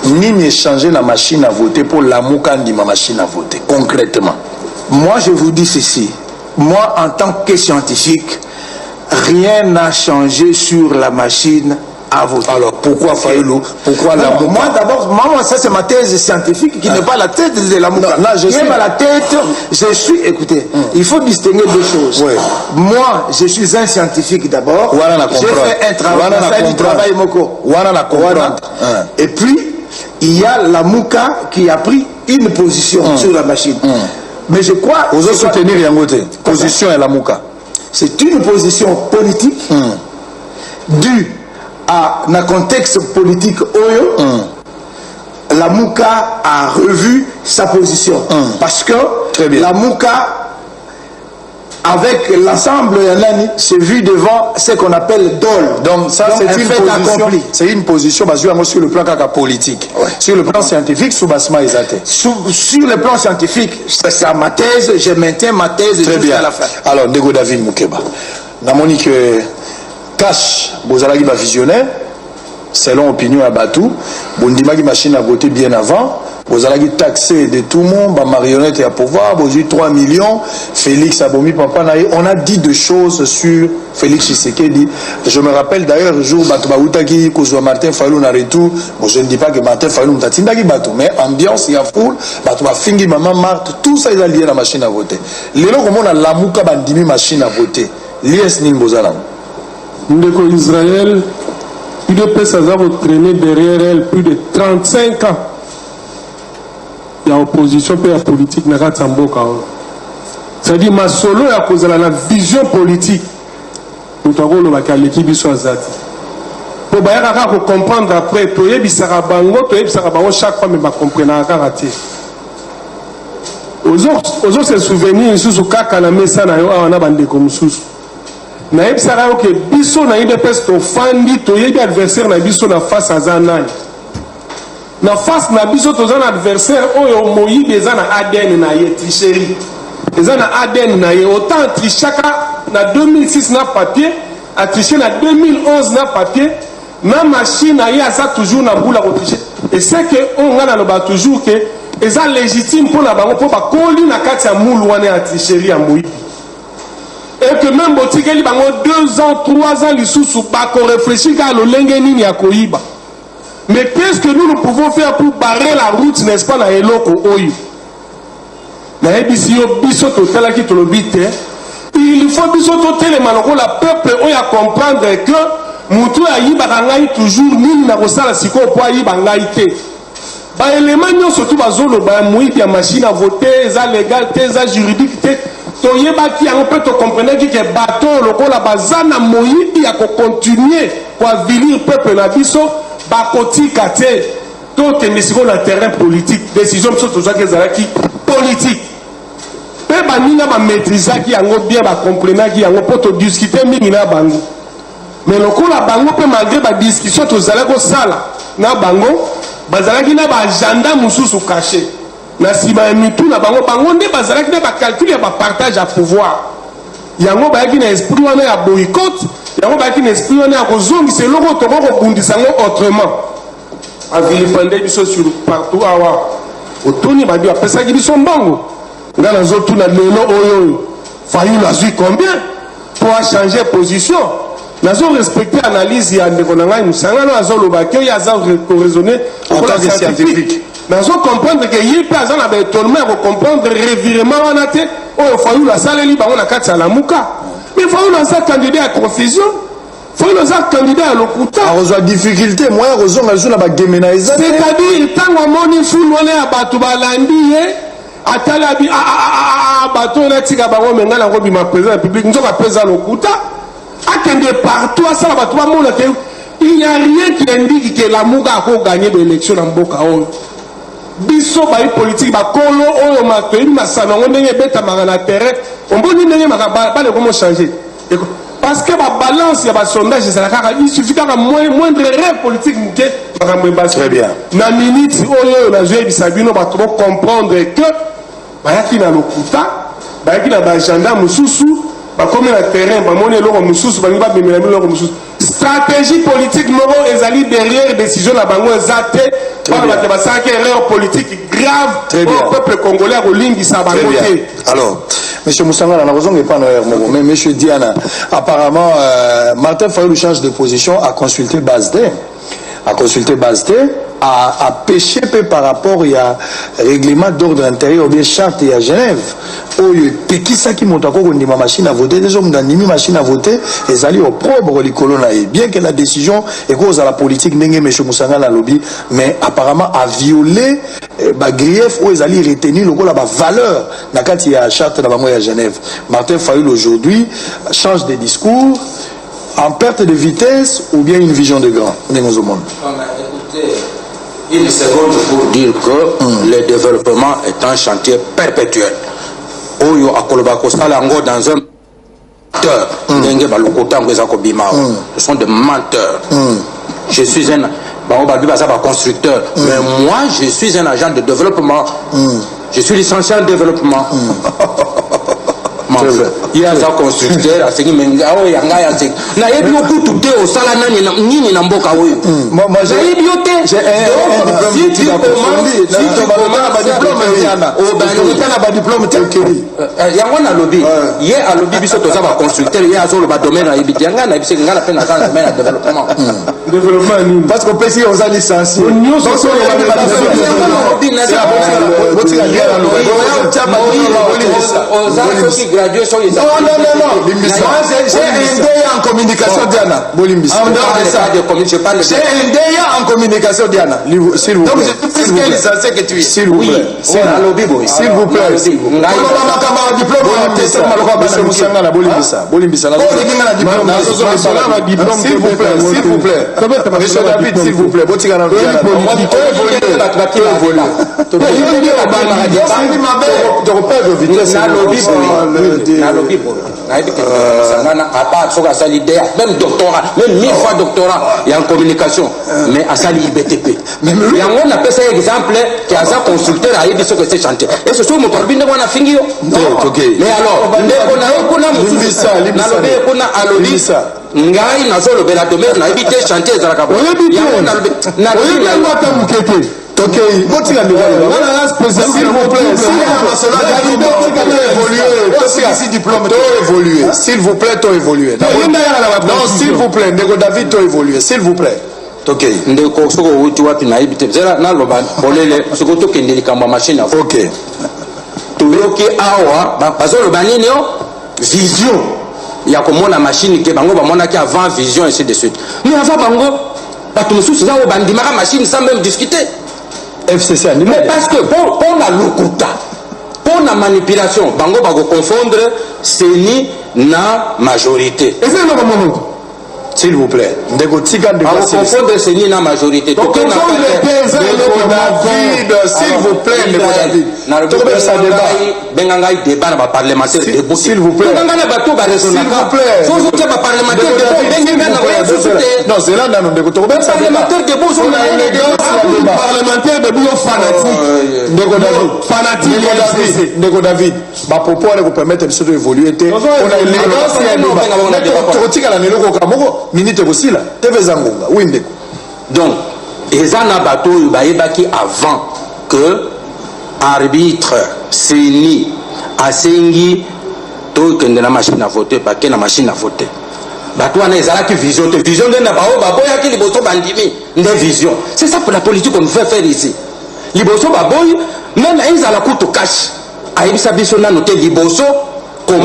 A: Ni changer la machine à voter pour la ma machine à voter concrètement.
B: Moi je vous dis ceci. Moi en tant que scientifique, rien n'a changé sur la machine à voter.
A: Alors pourquoi Fayulu? Pourquoi la Muka?
B: Moi d'abord, moi ça c'est ma thèse scientifique qui n'est pas la tête de la Muka.
A: Là je suis
B: pas la tête. Je suis, écoutez, il faut distinguer deux choses.
A: Oui.
B: Moi je suis un scientifique d'abord. J'ai fait un travail moko. Et puis il y a la Muka qui a pris une position sur la machine. Mais je crois.
A: Vous allez soutenir Yangote. Position et la Muka.
B: C'est une position politique due à un contexte politique Oyo, la Muka a revu sa position. Parce que la Muka avec l'ensemble, c'est vu devant ce qu'on appelle DOL.
A: Donc ça, c'est une position basée sur le plan politique.
B: Ouais.
A: Sur le plan scientifique, sur
B: le plan scientifique, c'est ma thèse, je maintiens ma thèse jusqu'à la fin.
A: Alors, Ndeko David Moukeba, namoni que cash, bozalaki ba visionnaire, selon opinion à Batou, bondimaki machine à voter bien avant. Vous allez taxer de tout le monde, bah marionnette et à pouvoir, vous avez 3 millions, Félix Abomi, papa naïe. On a dit deux choses sur Félix Tshisekedi. Je me rappelle d'ailleurs, le jour où Baoutaki, Kozwa Martin Fayou n'a retour, bon, je ne dis pas que Martin Fayou n'a tindaki bateau, mais ambiance, il y a foule, Batou a fingi, maman Marthe, tout ça, ils ont lié la machine à voter. Les gens, comme on a l'amouka bandimi machine à voter. L'IS Ning Bozalam.
E: Ndeko Israël, plus de personnes ont traîné derrière elle plus de 35 ans. Il y a opposition et la politique n'a pas de c'est-à-dire ma solo à cause de la vision politique nous avons l'équipe pour comprendre après chaque fois mais comprendre aux autres se souvenir sous kaka na mesa na yo ana bande comme sous na ebisaka yo ke biso na ide peste ofandi toyebi adversaire na biso na face à zanani na face na biso toza na adversaire oyo moyibi eza na ADN na ye tricherie eza na ADN na ye autant trichaka na 2006 na papier a triché na 2011 na papier na machine na ye aza toujours na boula ko tricher et c'est que on ngana loba toujours que eza légitime pour na bango pour ba koli na kati ya mulu wana ya tricherie ya moyibi et que même botikeli bango 2 ans 3 ans lisusu ba ko réfléchir ka lo lenge nini ya koyiba. Mais qu'est-ce que nous pouvons faire pour barrer la route, n'est-ce pas, dans Eloko Oyo? Il faut que le peuple ait comprendre que Moutou Ayi Barangaï toujours ni na Rosala Siko pour Ayi Bangaïté. Bah, élément, surtout, Bazolo, bah, Mouï, il y a machine à voter, ça légal, ça juridique, Toyeba qui a un peu te comprendre que bateau, le la bazana Moïbi, il y a continuer pour avilir le peuple na biso. Bakoti kate tout est mis sur le terrain politique décision surtout ça que zalaki politique pe baninga ba maîtriser qui yango bien ba comprendre qui yango poto discuter mingi na bango mais lokola bango pe malgré ba discussion to zalako sala na bango bazalaki na ba agenda mususu caché na sima mitu na bango bango nde bazalaki na ba calcul ya ba partage à pouvoir yango ba yaki na esprit wana ya boycott yango ba yaki na esprit wana ya kozongi c'est logo to ko bundisa ngo autrement a vilipender biso sur partout awa otoni ba dio pesa ki biso mbongo ngana zotu na lelo oyo fayu la zui combien pour changer position nazo respecter analyse ya ndeko na ngai musanga na azo loba ke ya za raisonner
A: en tant que scientifique
E: nazo comprendre que yi pe azana ba étonnement ko comprendre revirement wana te oyo fayu la saleli bango na kati ya la muka mais fayu na sa candidat à confusion fayu na sa candidat à lokuta
A: a reçoit difficulté moi reçoit ngazu na ba gemenaisa
E: c'est-à-dire tango moni fulu wana ya batu balandi ye atala bi bato na tika bango menga na ngobima président de la République nzoka pesa lokuta akende partout à ça bato ba mona ke il n'y a rien qui indique que la muga a gagné de l'élection en mboka oyo biso ba politique ba kolo oyo matoyi masana ngo ndenge beta na terrain on boni ndenge makaba le comment changer parce que la balance il y a ba sondage il suffit qu'à moindre rêve politique muke
A: très bien
E: na minute oyo na jeu bisabino ba trop comprendre que bayaki na lokuta bayaki na ba agenda mususu ba comme na terrain ba moni loko mususu ba ngiba bemela loko mususu stratégie politique moro ezali derrière décision la bango ezate par la tabasaki erreur politique grave au peuple congolais rolingi sa bangoté.
A: Alors monsieur Moussanga na raison pas mais monsieur Diana apparemment Martin Fayulu change de position à consulter Bazde à pécher par rapport il y a règlement d'ordre intérieur ou bien charte à Genève oyo pekisaki moto akokondima machine à voter des hommes d'animi machine à voter ezali opprobre likolo na ye bien que la décision cause à la politique ndenge monsieur Moussanga na lobby mais apparemment a violé ba grief ou ezali retenu lokola ba valeur na kati ya charte na bango ya Genève. Martin Fayulu aujourd'hui change de discours en perte de vitesse ou bien une vision de grand ndenge au monde.
C: Écoutez, une seconde pour dire que le développement est un chantier perpétuel. Oyo akolobako sala ngo dans un menteurs. Ce sont des menteurs. Je suis un constructeur, mais moi je suis un agent de développement. Je suis licencié en développement. Il y a un constructeur, il y a
B: parce qu'on peut essayer aux licenciés. Non. J'ai un DEA en communication, Diana. J'ai un DEA en communication, Diana. S'il vous plaît. Donc, je suis quel licencié que tu es. S'il vous plaît. S'il vous plaît. S'il vous plaît. Monsieur David, s'il vous plaît.
C: même doctorat, même 1000 fois doctorat, il y a une communication, mais à ça l'IBTP. Mais on appelle ça exemple qui a un constructeur à aider ce que c'est chanté. Et ce sont mon torbine de a fini. Mais alors, ngai nazolo bela domaine na ebité chanter za ka.
B: Ok, s'il vous plaît, s'il vous plaît, t'as évolué. Non, s'il vous plaît, Nego David, t'as évolué, s'il vous plaît. Ok.
C: Ndeko soko wuti wapi na ibite zera na loba bolele soko to kendeli kamba machine à
B: ok.
C: Tuyoki awa bazolo banini yo vision ya komona machine ke bango bamona ki avant vision et ainsi de suite. Mais avant bango batu mususu za bandimaka machine sans même discuter.
B: FCC
C: mais parce que pour la lokuta, pour la manipulation, bango va confondre CENI na majorité.
B: Et c'est le moment. S'il vous plaît.
C: Confondre CENI na majorité.
B: Donc confondre David, s'il vous plaît, David.
C: Bengangai débat na parlementaire debout.
B: S'il vous plaît. S'il vous plaît.
C: Faut que parlementaire
B: non, c'est là dans le
C: parlementaire debout sont
B: parlementaire debout fanatique. Nego David, ma propos allait vous permettre de évoluer. On a une minute aussi là. Oui,
C: donc, Ezana Bato Baebaki avant que arbitre CENI Asengi token de la machine à voter, pas que la machine à voter. Bato ana ezalaki vision de Nabao Baboya qui liboso bandimi une vision. C'est ça pour la politique qu'on veut faire ici. Liboso Baboy, même ils à la coûte cash. Aïbisa Bissona noté liboso. C'est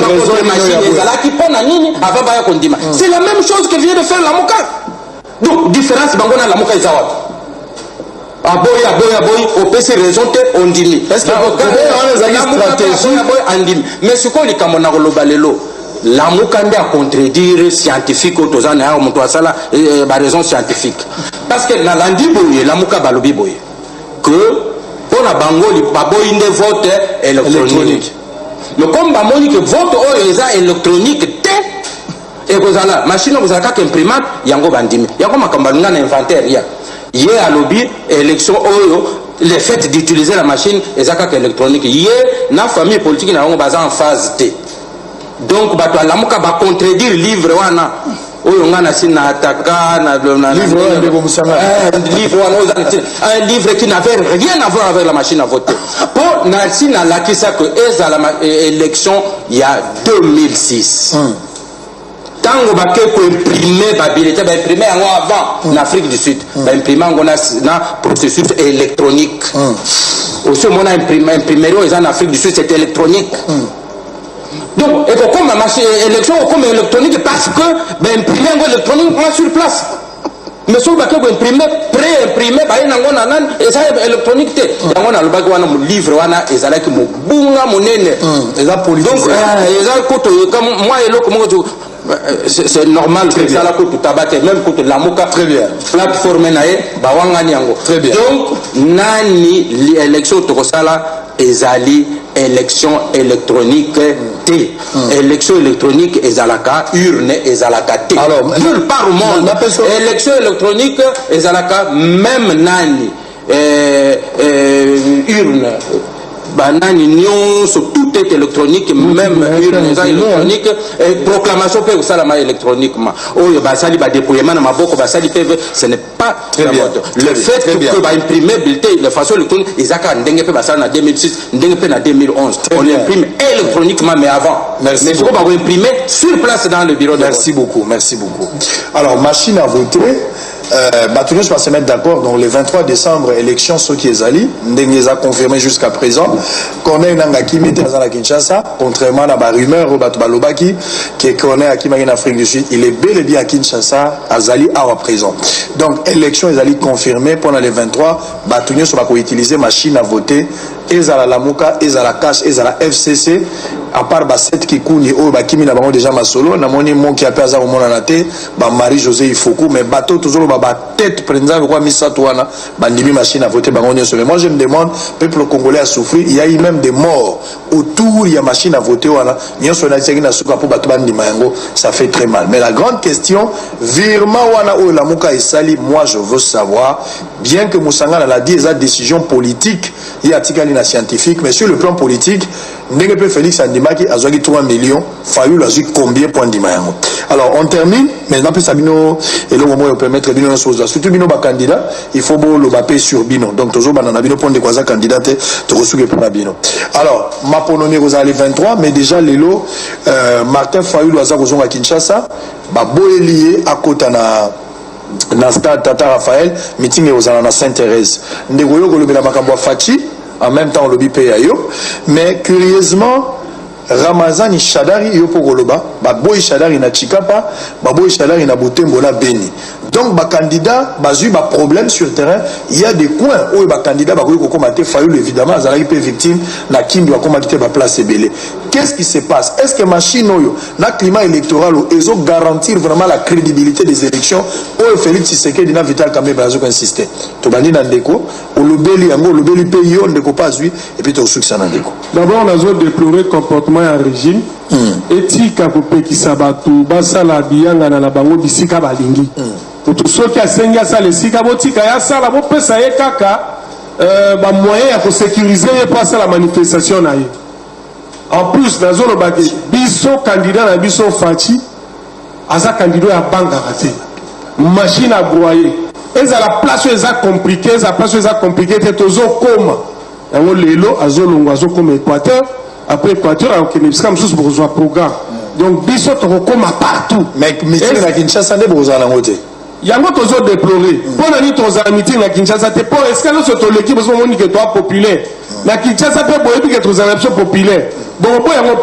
C: la même chose que vient de faire la Mouka. Donc, différence, Bangona la Mouka Izawat. Aboy, au PC raison, on dit. Est-ce que mais ce qu'on dit comme on a le la Mouka a contredire scientifique autour de raison scientifique. Parce que dans l'Andiboye, la Mouka Balobi Boy, que pour la Bangoli, Baboy ne vote électronique. Mais comme Bamoni que vote électronique et que la machine vous a qu'un imprimante, yango bandimi. Yango makambalunga na inventaire ya. Yé à lobby élection le fait d'utiliser la machine et zaka électronique. Yé na famille politique na yango baza en phase T. Donc bato alamuka ba contredire livre wana. Oyo ngana sina ataka na
B: livre
C: un livre qui n'avait rien à voir avec la machine à voter. Pour Nassina Lakisa que élection il y a 2006. Tango baké ko imprimer babilité ba imprimer avant en Afrique du Sud. Ba imprimer ngona na processus électronique. Aussi on a imprimé en Afrique du Sud c'est électronique. Donc, et comme la machine élection comme électronique parce que ben imprimer électronique on sur place. Mais sur baké ko imprimer pré-imprimé ba ina ngona nan et ça électronique té. Ngona le baké wana mu livre wana ezalaki mu bunga monene.
B: Eza politique.
C: Donc eza koto comme moi et l'autre comment c'est normal que ça la coûte tabaté même coûte la Mouka
B: très bien
C: plateforme nae ba wanga nyango
B: très bien
C: donc nani l'élection to sala ezali élection électronique T. Élection électronique ezalaka urne ezalaka T.
A: Alors,
C: nulle part au monde. Élection électronique ezalaka même nani urne. Banani nyonso tout est électronique, même urne électronique, proclamation peut aussi la électroniquement. Oh, basali ba déploiement na maboko basali PV, ce n'est pas la mode. Le fait que ba imprimer bulletin de façon électronique, ezaka ndenge pe basala na 2006, ndenge pe na 2011. On imprime électroniquement mais avant.
A: Merci.
C: Mais il faut pas imprimer sur place dans le bureau.
A: Merci beaucoup, merci beaucoup. Alors, machine à voter. Batounos va se mettre d'accord. Donc le 23 décembre, élection Soki-Ezali, Ndenge a confirmé jusqu'à présent qu'on a une Angaki Metazana Kinshasa, contrairement à la rumeur au Batubalobaki, qui connaît à Kimari en Afrique du Sud. Il est bel et bien à Kinshasa, Azali à présent. Donc élection Ezali confirmée pendant le 23, Batounos va utiliser machine à voter. Ezala Lamuka, Ezala Cash, Ezala FCC, à part Basset Kikouni, oh, Bakimi n'a pas déjà ma solo, n'a moni mon qui a perdu au monde en athée, Marie-José Ifoku, mais bateau toujours, tête, prenant quoi, Missatouana, Bandimi machine à voter, mais moi je me demande, peuple congolais a souffert, il y a eu même des morts autour, il y a machine à voter, ça fait très mal. Mais la grande question, virement wana ou Lamuka et Sali, moi je veux savoir, bien que Moussanga l'a dit, la décision politique, il y a scientifique, mais sur le plan politique, Ndenge Félix Andimaki a joué 3 millions, Fayou a joué combien points d'Imayango. Alors on termine, maintenant plus Sabino et le moment où on peut mettre Bino chose. Surtout Bino candidat, il faut le bapé sur Bino. Donc toujours banana Bino point de quoi candidat te reçu pour Bino. Alors ma pononé aux allées 23, mais déjà les lots Martin Fayou a joué à Kinshasa, boy lié à Kotana. Na stade Tata Raphaël, meeting aux allées à Sainte-Thérèse. Ndegoyo Golobela Makambo Fachi. En même temps, on le bipé ayo. Mais curieusement, Ramazani Chadari yopo goloba, Baboy Chadari na Chikapa, Baboy Chadari na Butembo na Beni. Donc, ba candidat, bazu ba problème sur le terrain, il y a des coins où ba candidat ba ko combattre Fayoul évidemment, Azali pe victime na King doit combattre ba place belé. Qu'est-ce qui se passe? Est-ce que machine oyo na climat électoral ils ont garantir vraiment la crédibilité des élections ou Félix Tshisekedi na Vital Kamerhe bazo insister. To bandi na ndeko, o lobeli yango, lobeli pe yo ndeko pas lui et puis to succès na ndeko.
E: D'abord, on a déploré le comportement en régime. Etika kopeki sabatu basala biyanga na bango bisika balingi. Pour ceux qui a ça les sika botika ya sala bo pesa ye kaka ba moyen ya ko sécuriser pas la manifestation na ye. En plus dans zone baki biso candidat na biso Fachi aza candidat ya banga raté. Machine à broyer. Eza la place eza compliqué, eza place eza compliqué te tozo koma. Yango lelo azolongo azokoma Équateur. Après Équateur, il y a un programme. Donc, biso tokoma partout.
A: Mais meeting à Kinshasa, il
E: y a un autre déploré. Pour la meeting à Kinshasa, est-ce que l'équipe que toi populaire? La Kinshasa peut être que tu as populaire. Bon,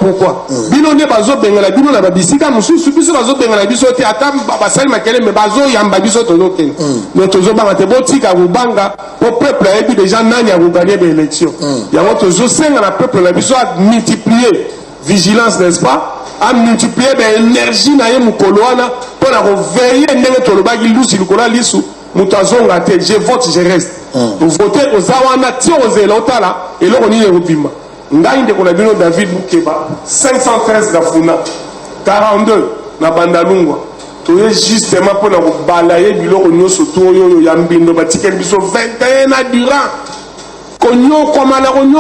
E: pourquoi? Bino ne bazo bengala bino na babisika mususu biso bazo bengala biso te ata basali makele me bazo yamba biso tozo ken. Mais tozo banga te botika rubanga au peuple a déjà nani a gagner des élections. Ya tozo senga la peuple la biso a multiplier vigilance n'est-ce pas? A multiplier l'énergie na ye mukoloana pour la veiller ndenge tolobaki lusi lukola lisu mutazonga te je vote je reste. Vous votez aux awana ti aux elotala et là on y est rubima. Ndaïnde qu'on a vu David Boukeba 513 d'Afuna 42 na Bandalungwa to justement pour la balayer biloko nyoso to yo yambindo batikel biso 21 na durant konyo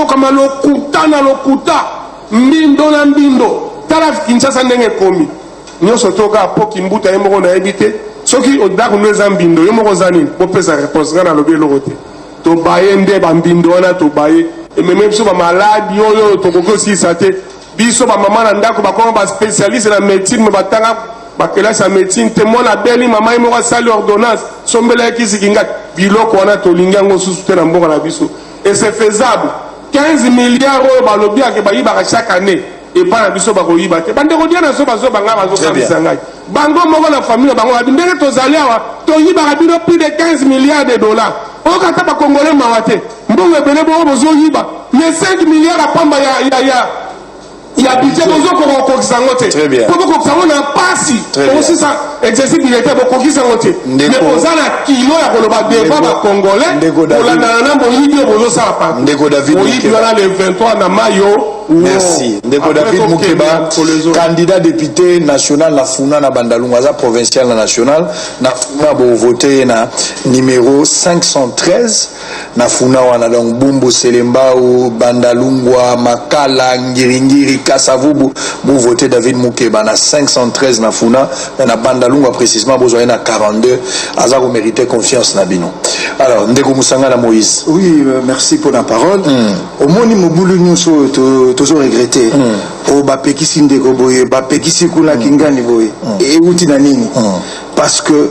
E: kama lokuta na lokuta mbindo na mbindo tala Kinshasa ndenge komi nyoso toka poki mbuta yemoko na ebité soki odako nweza mbindo yemoko zanini po pesa réponse ngana lobelo rote to baye nde ba mbindo wana to baye et même si on malade, yo to koko si sate biso ba maman na ndako ba ko ba spécialiste na médecine me batanga ba classe en médecine témoin la belle maman mo ka sali ordonnance sombela kisi kinga biloko wana to linga ngo susu te na mboka na biso et c'est faisable 15 milliards ba lobi ak ba yiba chaque année et pas na biso ba ko yiba te bande ko dia na so ba zo banga ba zo kamisa ngai bango moko na famille bango ba ndenge to zaliawa to yiba ka bino plus de 15 milliards de dollars o ka ta ba congolais mawate mbongo ebele bo bozo yiba mais 5 milliards à pamba il y a budget besoin qu'on kokisa
A: Très bien.
E: pour kokisa na pasi aussi ça exercice directeur pour kokisa ngote mais ozana kilo ya koloba devant ba congolais pour la na moyibi bozo ça pa
A: Ndeko David
E: Mukeba le 23 na mayo.
A: Merci. Ndeko David Mukeba, candidat député national na Funa na Bandalungaza provincial na national na Funa bo voté na numéro 513 na Funa wana donc Bumbu Selembao Bandalungwa Makala Ngiringiri Kasavubu bo voté David Mukeba na 513 na Funa na Bandalungwa précisément bo na 42 aza ko mériter confiance na bino. Alors Ndeko Musanga na Moïse.
B: Oui, merci pour la parole. Au moins nous boulou nyonso toujours regretté. O bapekisi ndeko boye, bapekisi kula kingani boye. Et outi na nini? Parce que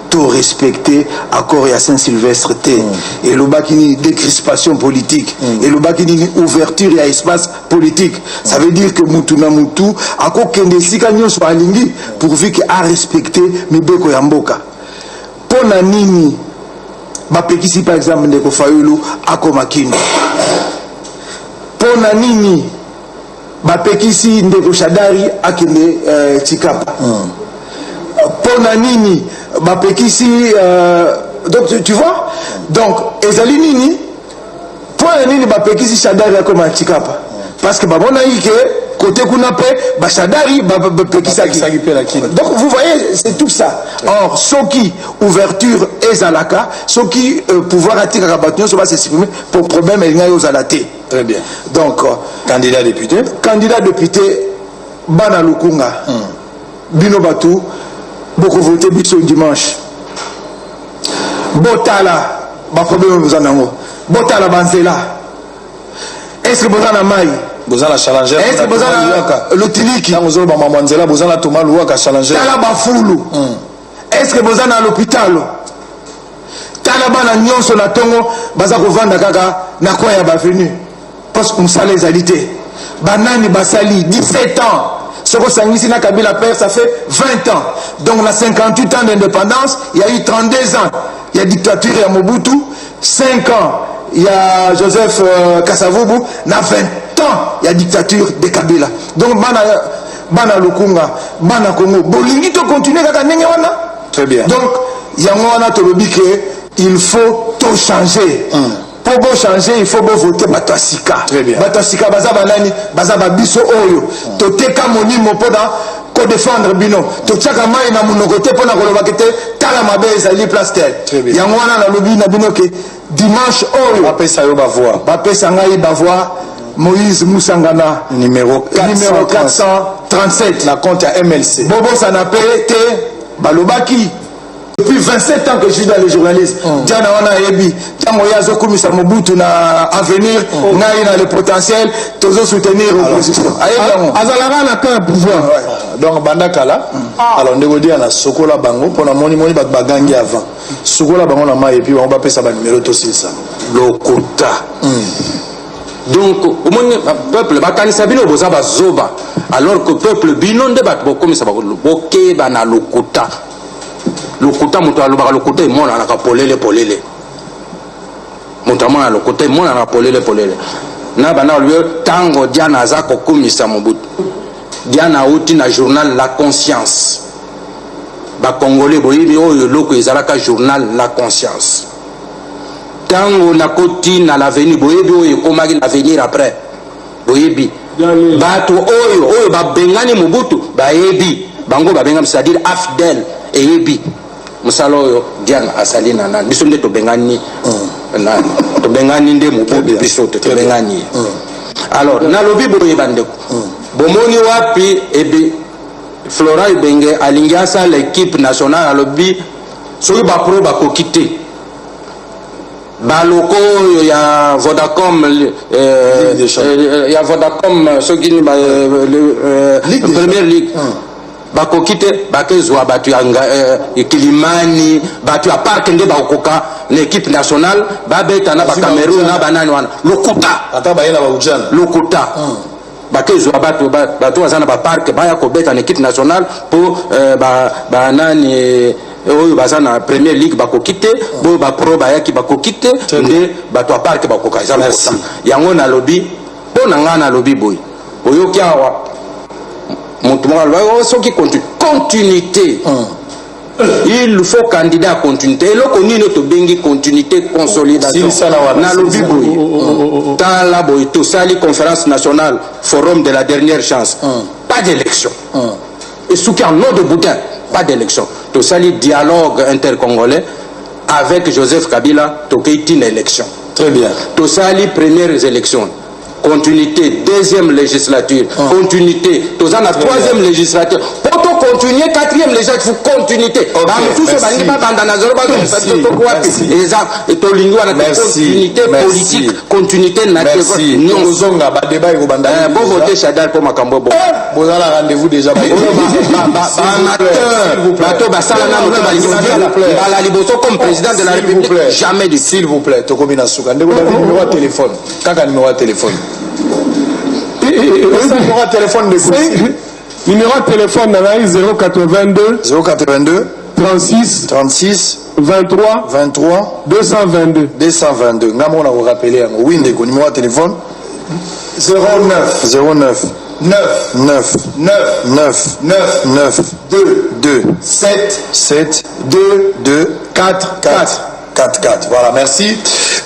B: tout respecter accord à Saint-Sylvestre T et le bakini décrispation politique et le bakini ouverture à espace politique, ça veut dire que mutu na mutu ako kende sika nyonso alingi pourvu que a respecter mibeko ya mboka. Pona nini bapekisi par exemple ndeko Fayulu ako makini? Pona nini bapekisi ndeko Shadari akende Chikapa? Pona nini bapekisi donc tu vois, donc ezali nini pona nini bapekisi Shadari akoma Chikapa? Parce que babona yike côté kuna pe ba Shadari bapekisa ki. Donc vous voyez, c'est tout ça. Or soki ouverture ezalaka, soki pouvoir atika kabatio so va s'exprimer pour problème el ngayo zalate.
A: Très bien.
B: Donc
A: candidat député
B: Bana Lukunga bino batu beaucoup voté biso dimanche botala ba problème bozanango botala banzela est-ce que bozana mai
A: bozana challenger
B: est-ce que bozana lotiliki
A: na ngozolo ba mamwanzela bozana Thomas Luwaka challenger
B: tala ba fulu est-ce que bozana à l'hôpital tala bana nyonso na tongo baza kovanda kaka na kwa ya ba venu parce que musala ezalité banani basali 17 ans. Ce que Sangisi na Kabila père, ça fait 20 ans. Donc on a 58 ans d'indépendance, il y a eu 32 ans. Il y a dictature, il y a Mobutu, 5 ans. Il y a Joseph Kasavubu, il y a 20 ans, il y a dictature de Kabila. Donc Bana Lukunga, Bana Congo, Bolingi to continuer kaka ndenge wana.
A: Très bien.
B: Donc yango wana to lobi que il faut tout changer. Pour changer, il faut voter Batosika.
A: Très bien.
B: Batosika, Bazaba Nani, Bazaba Biso Oyo. Toteka Monimo Poda, ko défendre Bino. Totaka Mai na Monogote Pona Golobakete, Tala Mabe Zali Plastel.
A: Très bien.
B: Yangwana na Lobi na Bino ke dimanche Oyo.
A: Bapé Sayo Bavois.
B: Bapé Sangaï Bavois, Moïse Moussangana.
A: Numéro
B: 437.
A: La compte à MLC.
B: Bobo Sanapé, Te, Balobaki. Depuis 27 ans que je suis dans le journalisme, Diana Wana Ebi, Tamoyazo Kumisa Mobutu na avenir, na le potentiel, toujours soutenir l'opposition.
E: Azalara na quand pouvoir.
A: Donc Bandakala, alors on dit à Sokola Bango, pour la moni bagangi avant. Sokola Bango na ma et puis on va passer par numéro aussi ça.
C: Le quota. Donc, au moins, le peuple, Bakanisabino Bozaba Zoba, alors que le peuple Binon de Batbokom, ça va boké bana le quota. Le quota, le quota est mon à la polele. Montamment à le quota est mon à la polele. Nabana lui, tango Diana Zako Kumisa Mobut. Diana Outi na journal La Conscience. Ba Congolais, boyibi, oh, loko ezalaka journal La Conscience. Tango na koti na l'avenir, boyibi, oh, komagi l'avenir après. Boyibi. Bato oyo, ba bengani Mobutu, ba ebi. Bango ba bengam, c'est-à-dire Afdel et ebi. Musalo yo Diana asali na nani biso nde to bengani nani to bengani nde Mobutu biso to bengani. Alors na lobi boye bandeko bomoni wapi ebi Flora Ibenge alingiasa l'équipe nationale à lobby soki ba pro ba kokite baloko ya Vodacom ya Vodacom soki ni ba Premier League bakokite bakezwa batu ya Kilimani batu ya park nde bakoka l'équipe nationale babeta na ba Cameroun na banani wana lokuta
A: ata bayela ba ujana
C: lokuta bakezwa batu azana ba park baya ko beta na équipe nationale pour ba nani oyo bazana Premier League bakokite bo ba pro bayaki bakokite nde batu ya park bakoka za lokuta yango na lobby pona ngana lobby boy oyoki awa moto moko soki continuité il faut candidat à continuité eloko nini tobengi continuité consolidation na lobi boye tala boye tosali conférence nationale forum de la dernière chance pas d'élection et soki en nom de boudin pas d'élection tosali dialogue intercongolais avec Joseph Kabila tokei une élection
A: très bien
C: tosali premières élections continuité deuxième législature continuité toza na troisième législature poto continuer quatrième législature continuité bamususu balingi babanda na zolo bazotoko wapi eza tolingi wana continuité politique continuité
A: nyonzonga badeba ekobanda
C: bo voter Chadal po makambo bo
A: bozala rendez-vous déjà
C: bato basala nano to balingi bala liboso comme président de la République jamais
A: s'il vous plaît tokomi na suka ndeko na numéro de téléphone kaka numéro de téléphone numéro de téléphone de
E: numéro de téléphone dans 082 36 23 222
A: ngamo na vous rappeler oui ndeko numéro de téléphone 09 9 2 7 2 4 voilà merci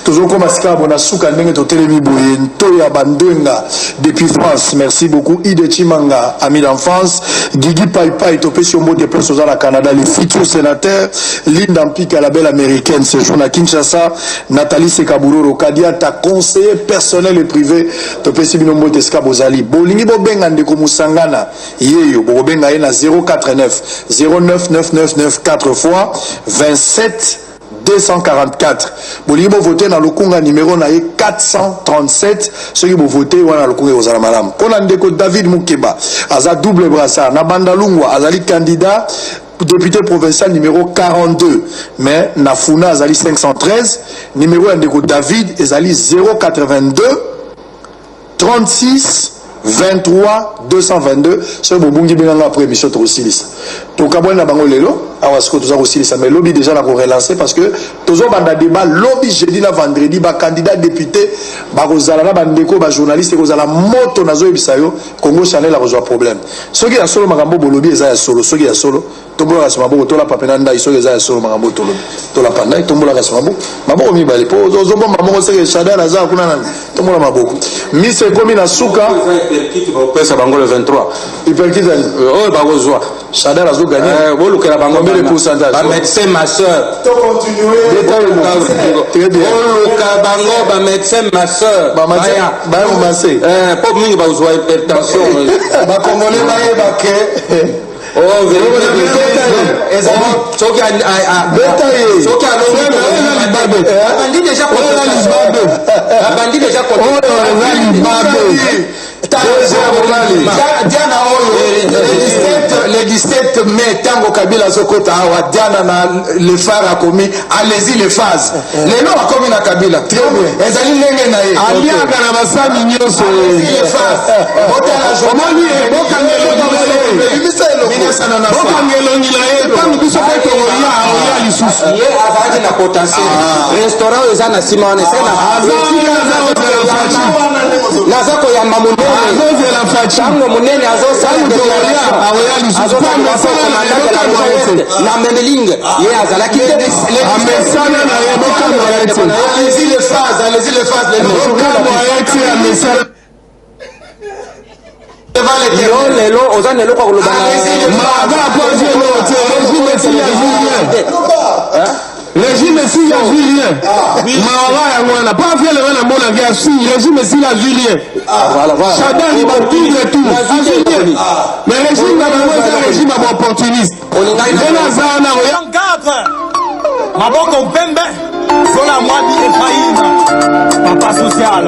A: toujours comme Aska Bonasuka ndenge to telemi boye ntoya bandwenga depuis France merci beaucoup Ide Chimanga ami d'enfance Gigi Pai to pesi ombo de place au Canada les futurs sénateurs Linda Mpika la belle américaine c'est Jona Kinshasa Nathalie Sekaburoro Kadia ta conseiller personnel et privé to pesi binombo teska bozali bolingi bo benga ndeko musangana yeyo bo benga na 049 09 4 fois 27 244 bolingi bo voter na lokunga numéro na 437 ceux qui bo voter wana lokunga ozala malamu pona ndeko David Mukeba aza double brassard na Bandalungwa azali candidat député provincial numéro 42 mais na Funa azali 513 numéro ya ndeko David ezali 082 36 23 222 ce bobungi benanga après mission tosilisa to kabwana bango lelo awa siko toza kosilisa mais lobby déjà na ko relancer parce que tozo banda débat lobby jeudi na vendredi ba candidat député ba kozala na bandeko ba journaliste kozala moto nazo ebisayo Congo Channel a rejoint problème soki ya solo makambo bolobi eza ya solo soki ya solo tombola kasema boko tola papena ndai soki eza ya solo makambo tolo tola panda tombola kasema boko maboko mibale po ozo bomba moko seke Chadal aza kuna na tombola maboko mise komi na suka
C: qui va pesa bango le 23
A: hyperkit
C: oh bagozwa
A: Chadal azo gagner
C: bolukela bango
A: combien de pourcentage
C: ba médecin ma sœur
A: to continuer très bien
C: bolukela bango ba médecin ma sœur
A: ba massé
C: pour mingi bazwa hypertension
A: ba congolais ba yebake
C: oh soki abandi déjà
A: Diana le 17 mai tango Kabila Zokota awa Diana na le phare a commis allez-y les phases les noms a commis na Kabila très bien ezali ndenge na ye aliaka na basami nyonso les phases botala jomoni bokangelongi na ye tango biso pe toya lisusu
C: ye azalaki na potentiel restaurant eza na nsima wana naza koyamba tango monene na memelinge ye azalaki lelo oza neloko akoloba
E: régime s'il a vu rien pas fait le même si régime s'il a vu rien Chadal il va tout mais régime est un régime opportuniste
F: Maboko Pembe, Sola Mwadi Ephraim, papa social.